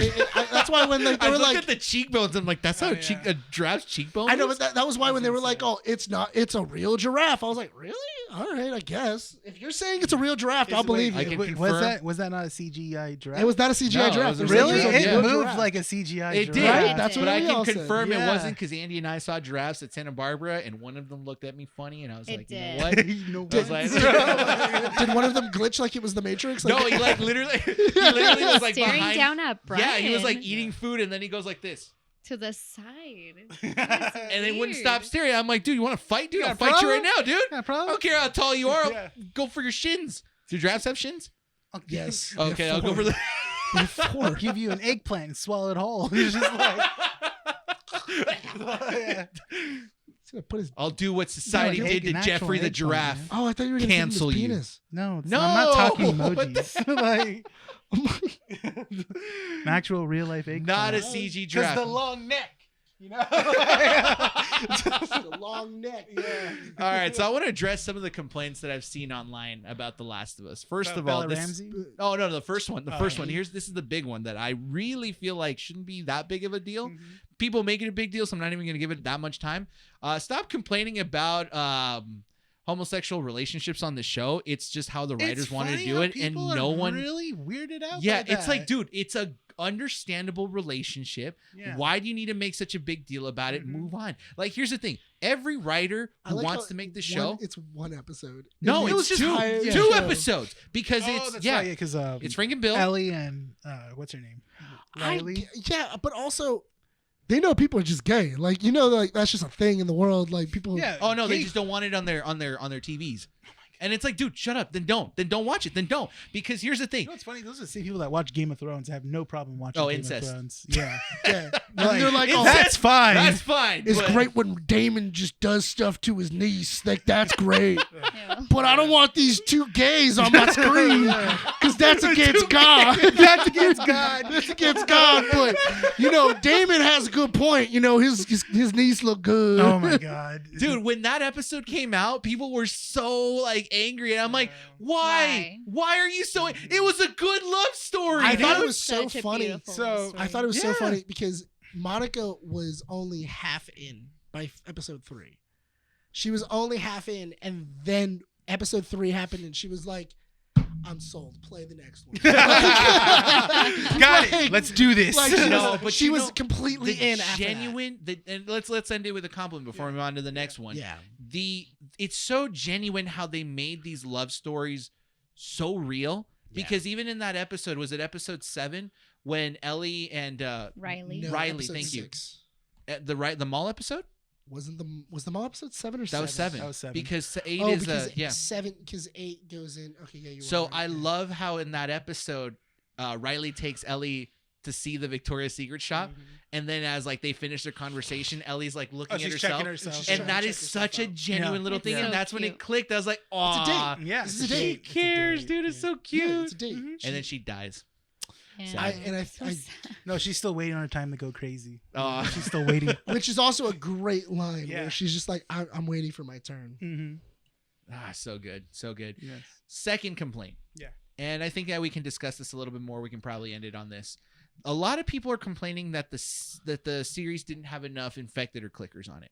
That's why when they I were looked like, at the cheekbones. I'm like, that's how Oh, a giraffe's cheekbone I know, moves? but that was why when they were like, insane. oh, it's a real giraffe. I was like, really? all right, I guess. If you're saying it's a real giraffe, I'll believe I you. can Was that not a CGI giraffe? It was not a CGI No, it giraffe. was a It was Really? a Yeah. It real moved giraffe. like a CGI It giraffe. did. Right? That's but what I we can all said. confirm it Yeah. wasn't because Andy and I saw giraffes at Santa Barbara, and one of them looked at me funny, and I was It like, did. you know what? No I was way. like, Did one of them glitch like it was the Matrix? no, he like literally was like Staring behind. down at Brian. Yeah, he was like eating food, and then he goes like this, to the side. and then wouldn't stop staring. I'm like, dude, you want to fight, dude? Yeah, I'll fight you bro. right now, dude. Yeah, I probably. don't care how tall you are. I'll Yeah. go for your shins. Do giraffes have shins? Yes. Okay, I'll go for the. I'll give you an eggplant and swallow it whole. He's just like, yeah. He's gonna put his. I'll do what society No, did to an Jeffrey the actual eggplant, giraffe. Oh, I thought you were gonna Cancel give him you. his penis. No, No! I'm not talking What the- emojis. Like an actual real life eggplant. Not a CG Because giraffe. the long neck. You know. The long neck. Yeah. All right, so I want to address some of the complaints that I've seen online about The Last of Us. First of all, Bella this. Ramsey? Oh no, the first one. The first yeah. one. This is the big one that I really feel like shouldn't be that big of a deal. Mhm. People make it a big deal, so I'm not even going to give it that much time. Stop complaining about homosexual relationships on the show. It's just how the writers It's wanted to funny do how it, and people no are one. really weirded out. Yeah, by it's like, that. dude, it's a understandable relationship. Yeah. Why do you need to make such a big deal about it? Mhm. Move on. Like, here's the thing: every writer I who like wants how to make the one- show. It's one episode. No, It was it's just two hired two show. episodes because Oh, it's that's yeah, right, yeah, because it's Frank and Bill. Ellie and what's her name? Riley. Yeah, but also they know people are just gay. Like like that's just a thing in the world. Like people. Yeah. Oh no, they gay- just don't want it on their TVs. And it's like, dude, shut up. Then don't watch it. Then don't. Because here's the thing. You know what's funny? Those are the same people that watch Game of Thrones have no problem watching Game incest. of Thrones. Yeah. Yeah. And they're like, oh, That's fine. That's fine. it's but- great when Damon just does stuff to his niece. Like that's great. Ew. But I don't want these two gays on my screen because that's against God. That's against God. That's against God. But Damon has a good point. His niece look good. Oh my God. Dude, when that episode came out, people were so like angry, and I'm like, why? Why are you so? It was a good love story. I dude. thought it was so Such a funny. beautiful So, story. I thought it was so Yeah. funny because Monica was only half in by episode 3. She was only half in, and then episode 3 happened, and she was like, "I'm sold. Play the next one." Got it. Let's do this. Like she No, was, but she you was know, completely the in after that. genuine. And let's end it with a compliment before we move on to the next one. Yeah. It's so genuine how they made these love stories so real. Yeah. Because even in that episode, was it episode 7 when Ellie and Riley. No, Riley, episode thank you. 6. the mall episode? Was the mall episode 7 or 7? That was 7. That was 7. Because 8 Oh, is because yeah. 7 because 8 goes in. Okay, yeah, you. So were right. I love how in that episode, Riley takes Ellie to see the Victoria's Secret shop, and then as like they finish their conversation, Ellie's like looking at she's herself, checking herself. She's and trying that to is check such a herself out. genuine Yeah. little It's thing, so and that's when it cute. clicked. I was like, It's a "Aw, date. Yeah. This it's is a a date. who It's a cares, date. dude? It's so Yeah, cute." it's a date. Mhm. And then she dies. Yeah. So I No, she's still waiting on her time to go crazy. Aw. She's still waiting. which is also a great line Yeah. where she's just like, I'm waiting for my turn. Mm-hmm. So good, so good. Yes. Second complaint. Yeah. And I think that we can discuss this a little bit more. We can probably end it on this. A lot of people are complaining that the series didn't have enough infected or clickers on it.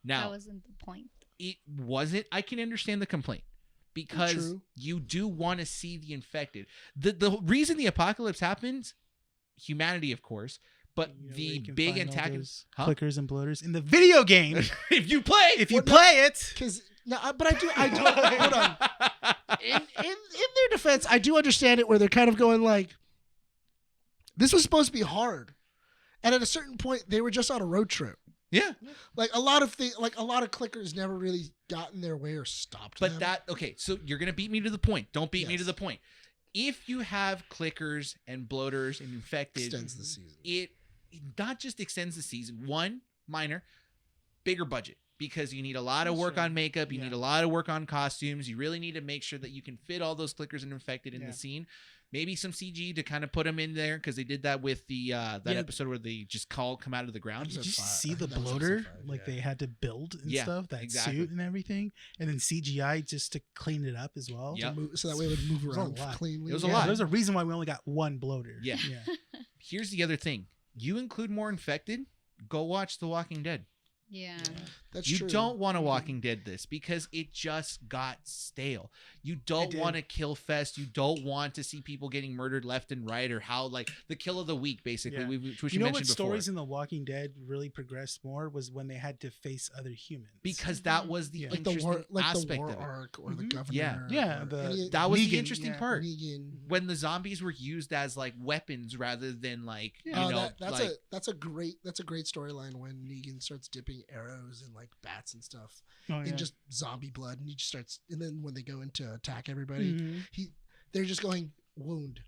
Now, That wasn't the point. it wasn't. I can understand the complaint because True. you do want to see the infected. The reason the apocalypse happens, humanity, of course, but You know, where the you can big find all antagonist. those clickers and bloaters in the video game. If you play, If you Well, no. play it, Because but I do hold on. In their defense, I do understand it where they're kind of going like, this was supposed to be hard, and at a certain point, they were just on a road trip. yeah. Like a lot of clickers never really got in their way or stopped But them. okay, so you're gonna beat me to the point. Don't beat me to Yes. the point. If you have clickers and bloaters and infected, extends the season. it not just extends the season. One, minor, bigger budget because you need a lot of work Sure. on makeup. You Yeah. need a lot of work on costumes. You really need to make sure that you can fit all those clickers and infected in Yeah. the scene. Maybe some CG to kind of put them in there because they did that with the that Yeah. episode where they just come out of the ground. Episode did you 5. see I the think that was bloater? episode 5, Like yeah. they had to build and Yeah, stuff, that exactly. suit and everything, and then CGI just to clean it up as well. Yep. So that way it would move It was a around lot. cleanly. It was a Yeah, lot. there's a reason why we only got one bloater. Yeah. Yeah. Here's the other thing: you include more infected, go watch The Walking Dead. Yeah. That's You true. don't want a Walking Dead this because it just got stale. You don't want a kill fest. You don't want to see people getting murdered left and right, or how like the kill of the week, basically. Yeah. Which You know mentioned what before. stories in The Walking Dead really progressed more was when they had to face other humans. Because that was the like the interesting war, like aspect the war of it. arc or the Mhm. governor. Yeah, or That was Negan, the interesting part. Negan. When the zombies were used as like weapons rather than like That's a great storyline when Negan starts dipping arrows and like bats and stuff in just zombie blood, and he just starts. And then when they go in to attack everybody, they're just going wound.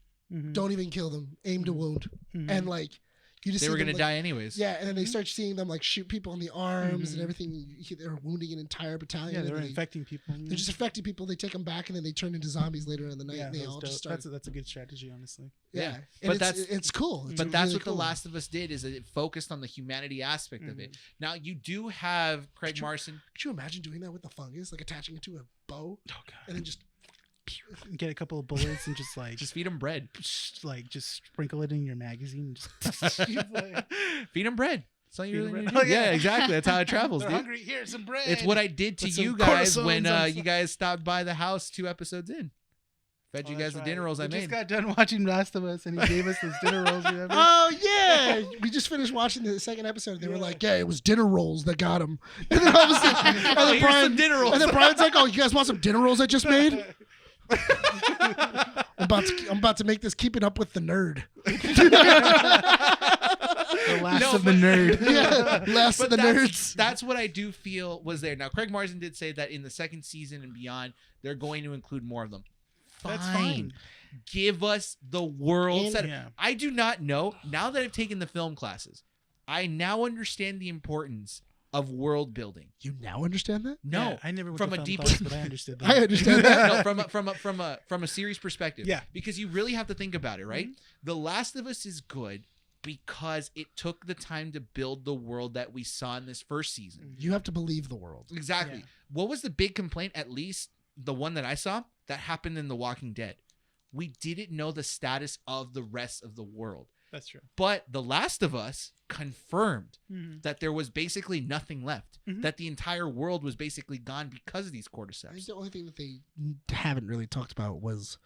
Don't even kill them. Aim to wound, and like you just they see were them, gonna like, die anyways. Yeah, and then they start seeing them like shoot people in the arms and everything. They're wounding an entire battalion. Yeah, they were and infecting people. They're just affecting people. They take them back, and then they turn into zombies later in the night. Yeah, and they all just start. that's a good strategy, honestly. Yeah, But and it's cool. It's But that's really what cool. The Last of Us did, is it focused on the humanity aspect of it. Now you do have Craig Marson. Could you imagine doing that with the fungus, like attaching it to a bow, and then just get a couple of bullets and just like just feed them bread, just sprinkle it in your magazine. Just feed them bread. That's all you really need to do. Oh, yeah. Yeah, exactly. That's how it travels, They're dude. hungry. Here's some bread. It's what I did to With you some guys when corazones on you guys stopped by the house 2 episodes in. Fed you guys the dinner rolls I We made. just got done watching Last of Us, and he gave us those dinner rolls. Remember? oh yeah, we just finished watching the second episode. They were like, "Yeah, it was dinner rolls that got him." And then all of a sudden, and then Here's some dinner rolls. And then Brian's like, "Oh, you guys want some dinner rolls I just made?" I'm about to make this Keeping Up with the Nerd. The last of the nerd. Yeah, last of the nerds. That's what I do feel was there. Now, Craig Marsden did say that in the second season and beyond, they're going to include more of them. That's fine. Give us the world And- set. Yeah. I do not know. Now that I've taken the film classes, I now understand the importance of world building. You now understand that? No, Yeah, I never went from to a film deep class, but I understood that. I understand that. no, from a series perspective. Yeah. Because you really have to think about it, right? The Last of Us is good because it took the time to build the world that we saw in this first season. You have to believe the world. Exactly. Yeah. What was the big complaint, at least the one that I saw, that happened in The Walking Dead? We didn't know the status of the rest of the world. That's true. But The Last of Us confirmed that there was basically nothing left. That the entire world was basically gone because of these I think cordyceps. the only thing that they haven't really talked about was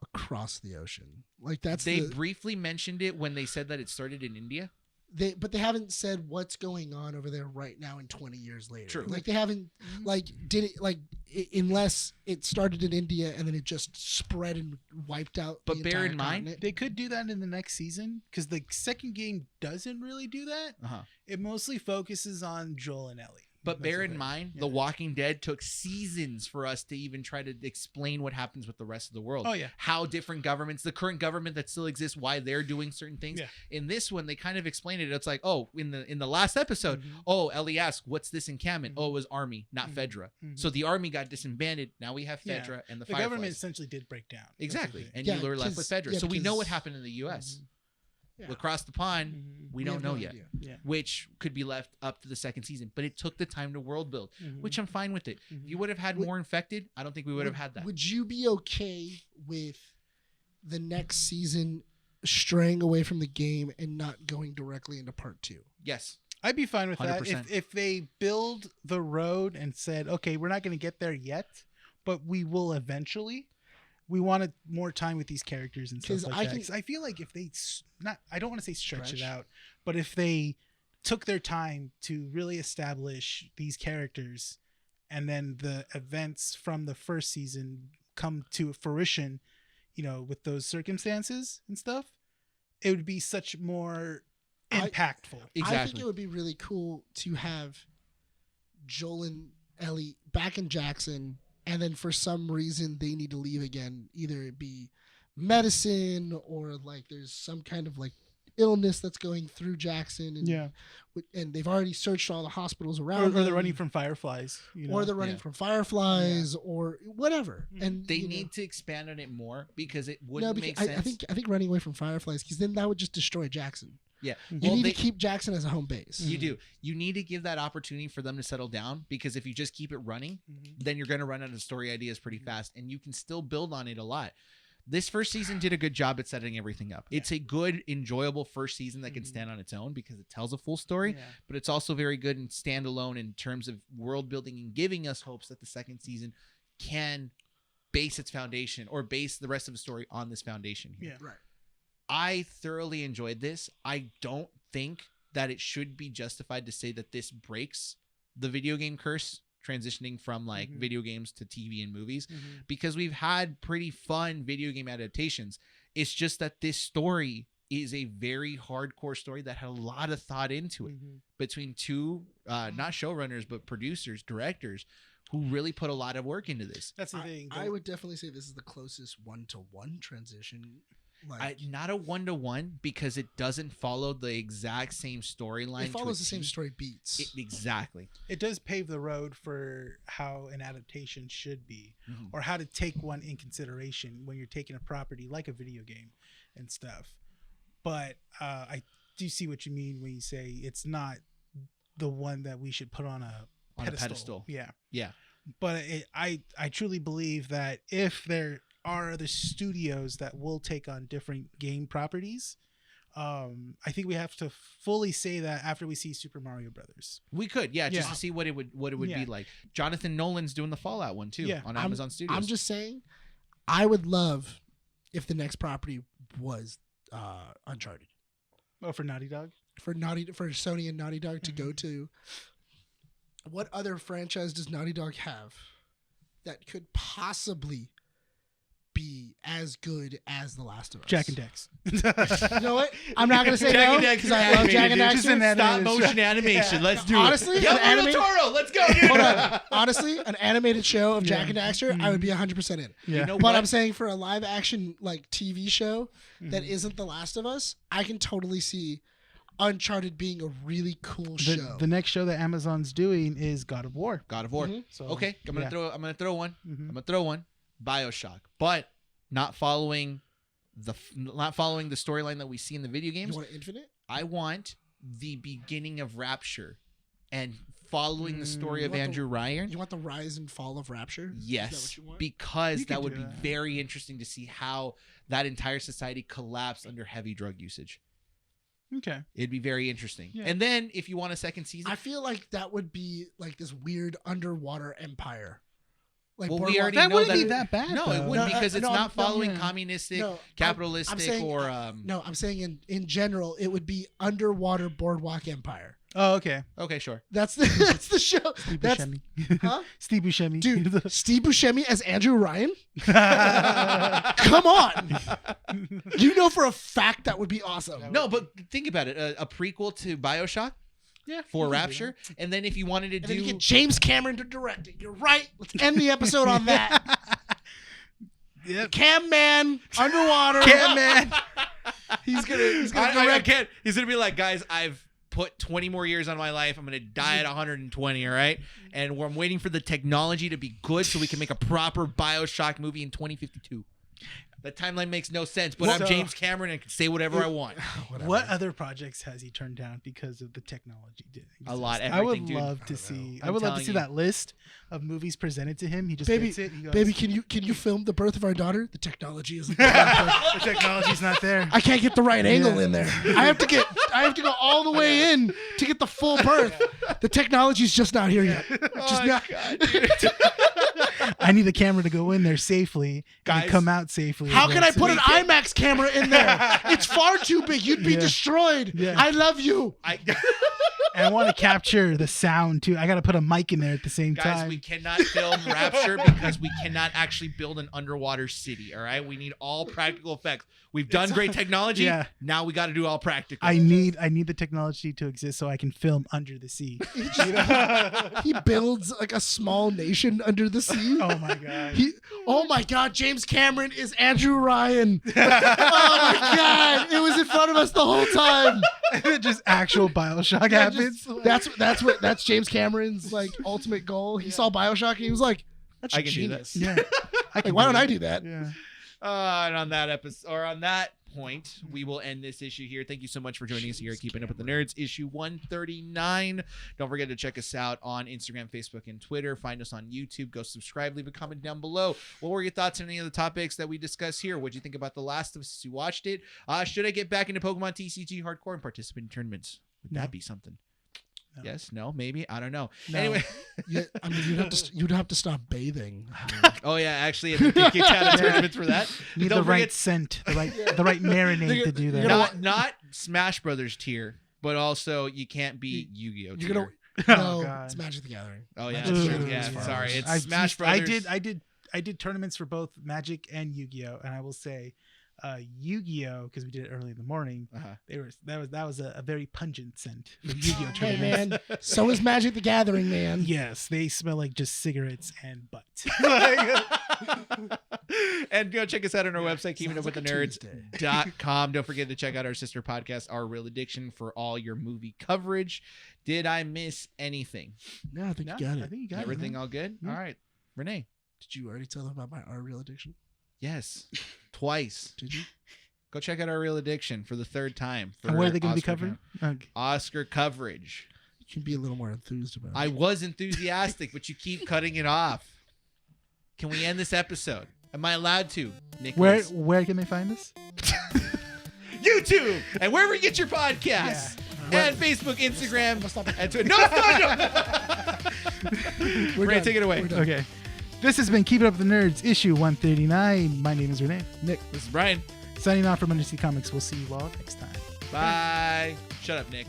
across the ocean. Like that's They briefly mentioned it when they said that it started in India. but they haven't said what's going on over there right now and 20 years later. True. Like they haven't did it unless it started in India and then it just spread and wiped out. But the bear entire in mind, continent. They could do that in the next season because the second game doesn't really do that. It mostly focuses on Joel and Ellie. But That's bear the in thing. mind, Yeah. The Walking Dead took seasons for us to even try to explain what happens with the rest of the world. Oh, yeah. How different governments, the current government that still exists, why they're doing certain things. Yeah. In this one, they kind of explained it. It's like, oh, in the last episode, oh, Ellie asked, what's this encampment? Oh, it was Army, not Fedra. So the Army got disbanded. Now we have Yeah. Fedra and the The Fireflies. government essentially did break down. That's the Exactly. thing. And Yeah, you were left with Fedra. So we know what because- happened in the U.S. Yeah. Across the pond, we don't have know no yet. idea. Yeah. Which could be left up to the second season. But it took the time to world build, which I'm fine with it. If you would have had Would- more infected, I don't think we would have had that. Would you be okay with the next season straying away from the game and not going directly into part 2? Yes. I'd be fine with that 100%. if they build the road and said, okay, we're not going to get there yet, but we will eventually. We wanted more time with these characters and stuff 'Cause like I that. can- 'Cause I feel like if they I don't want to say stretch it Stretch. out, but if they took their time to really establish these characters, and then the events from the first season come to fruition, with those circumstances and stuff, it would be such more impactful. I think Exactly. it would be really cool to have Joel and Ellie back in Jackson, and then for some reason they need to leave again. Either it be medicine or like there's some kind of like illness that's going through Jackson, and and they've already searched all the hospitals around, Or they're them, running from fireflies. or they're running from fireflies, or whatever. And They need to expand on it more because it wouldn't no, make because sense. I think running away from fireflies, because then that would just destroy Jackson. Yeah. You Well, need they- to keep Jackson as a home base. You do. You need to give that opportunity for them to settle down, because if you just keep it running, then you're going to run out of story ideas pretty fast, and you can still build on it a lot. This first season did a good job at setting everything up. It's a good, enjoyable first season that can stand on its own because it tells a full story, but it's also very good and standalone in terms of world building and giving us hopes that the second season can base its foundation or base the rest of the story on this foundation here. Right. I thoroughly enjoyed this. I don't think that it should be justified to say that this breaks the video game curse, transitioning from like video games to TV and movies, because we've had pretty fun video game adaptations. It's just that this story is a very hardcore story that had a lot of thought into it between two, not showrunners, but producers, directors, who really put a lot of work into this. That's the thing. I would definitely say this is the closest one-to-one transition. Not a 1-to-1 because it doesn't follow the exact same storyline. It follows the same story beats. Exactly. It does pave the road for how an adaptation should be, or how to take one in consideration when you're taking a property like a video game and stuff. But I do see what you mean when you say it's not the one that we should put on a pedestal. Yeah. But I truly believe that if there are other studios that will take on different game properties, I think we have to fully say that after we see Super Mario Brothers. We could, just to see what it would be like. Jonathan Nolan's doing the Fallout one too on Amazon Studios. I'm just saying, I would love if the next property was Uncharted. Oh, for Naughty Dog? For Sony and Naughty Dog to go to. What other franchise does Naughty Dog have that could possibly be as good as The Last of Us? Jack and Dex. You know what? I'm not going to say no because I love Jack and Dexter. Stop motion animation. Let's do honestly, it. Guillermo del Toro, let's go, dude. Hold on. Honestly, an animated show of Jack and Dexter, I would be 100% in. Yeah. You know But what? I'm saying for a live action like TV show that isn't The Last of Us, I can totally see Uncharted being a really cool show. The next show that Amazon's doing is God of War. God of War. So, Okay, I'm gonna throw one. I'm gonna throw one. BioShock, but not following the storyline that we see in the video games. You want Infinite? I want the beginning of Rapture and following the story of Andrew Ryan. You want the rise and fall of Rapture? Yes, Is that what you want? because that would do be that. very interesting to see how that entire society collapsed under heavy drug usage. Okay. It'd be very interesting. Yeah. And then if you want a second season, I feel like that would be like this weird underwater empire. Like well, we Boardwalk- already That know wouldn't that be that bad. No, though. it wouldn't No, because it's no, not no, following yeah. communistic, No, capitalistic, I'm saying, or No, I'm saying in general, it would be underwater boardwalk empire. Oh, okay. Okay, sure. That's the show. Steve That's Buscemi. huh? Steve Buscemi. Dude, Steve Buscemi as Andrew Ryan? Come on. You know for a fact that would be awesome. No, but think about it: a prequel to BioShock Yeah. for you can do Rapture, and then if you wanted to And then you do get James Cameron to direct it. You're right. Let's end the episode on that. Yep. Cam Man, underwater. Cam Man. He's gonna I direct. can't. He's gonna be like, guys, I've put 20 more years on my life. I'm gonna die at 120. All right, and I'm waiting for the technology to be good so we can make a proper BioShock movie in 2052. That timeline makes no sense, but I'm So- James Cameron and can say whatever I want. What other projects has he turned down because of the technology? A lot. I would Everything, dude. love to see. I'm I would love to telling see you. that list of movies presented to him. He just Baby, gets it. He goes, baby, can you film the birth of our daughter? The technology isn't. the technology's not there. I can't get the right angle in there. I have to go all the way in to get the full birth. The technology's just not here yet. Just not. I need a camera to go in there safely Guys, and come out safely. How as can well. I put an IMAX camera in there? It's far too big. You'd be Yeah. destroyed. Yeah. I love you. And I want to capture the sound too. I got to put a mic in there at the same Guys, time. we cannot film Rapture because we cannot actually build an underwater city. All right, we need all practical effects. We've done great technology. Yeah. Now we got to do all practical. I need the technology to exist so I can film under the sea. He builds like a small nation under the sea. Oh my god. Oh my God, James Cameron is Andrew Ryan. Oh my God, it was in front of us the whole time. Just actual BioShock Yeah, happens. that's James Cameron's like ultimate goal. He saw BioShock and he was like, "That's I can do genius." Yeah. Like, why don't I do that? Yeah. And on that episode, or on that point, we will end this issue here. Thank you so much for joining us here at Keeping Up with the Nerds, issue 139. Don't forget to check us out on Instagram, Facebook, and Twitter. Find us on YouTube. Go subscribe. Leave a comment down below. What were your thoughts on any of the topics that we discussed here? What do you think about The Last of Us? You watched it. Should I get back into Pokemon TCG Hardcore and participate in tournaments? Would that be something? No. Yes, no, maybe, I don't know. No. Anyway, yeah, I mean, you'd have to stop bathing. Oh yeah, actually, if you get kicked out of tournaments for that. You need the right scent, the right marinade to do that. Not Smash Brothers tier, but also you can't be Yu-Gi-Oh tier. No, it's Magic the Gathering. Oh yeah, that's true. Yeah, sorry, it's Smash Brothers. I did tournaments for both Magic and Yu-Gi-Oh, and I will say, Yu-Gi-Oh, because we did it early in the morning. That was a very pungent scent for Yu-Gi-Oh tournaments. Hey man, so is Magic the Gathering, man. Yes, they smell like just cigarettes and butt. And go check us out on our website, keepingupwiththenerds.com. Don't forget to check out our sister podcast, Our Real Addiction, for all your movie coverage. Did I miss anything? No, I think you got it. I think you got everything all good? Yeah. All right. Renee. Did you already tell them about my Our Real Addiction? Yes. Twice. Did you? Go check out Our Real Addiction for the third time. And where are they going to be covering? Okay. Oscar coverage. You can be a little more enthused about it. I was enthusiastic, but you keep cutting it off. Can we end this episode? Am I allowed to, Nicholas? Where can they find us? YouTube! And wherever you get your podcasts. Yeah. And Facebook, Instagram, and Twitter. No! Ray, take it away. Okay. This has been Keep It Up with the Nerds, issue 139. My name is Rene. Nick. This is Brian. Signing off from Undersea Comics. We'll see you all next time. Bye. Shut up, Nick.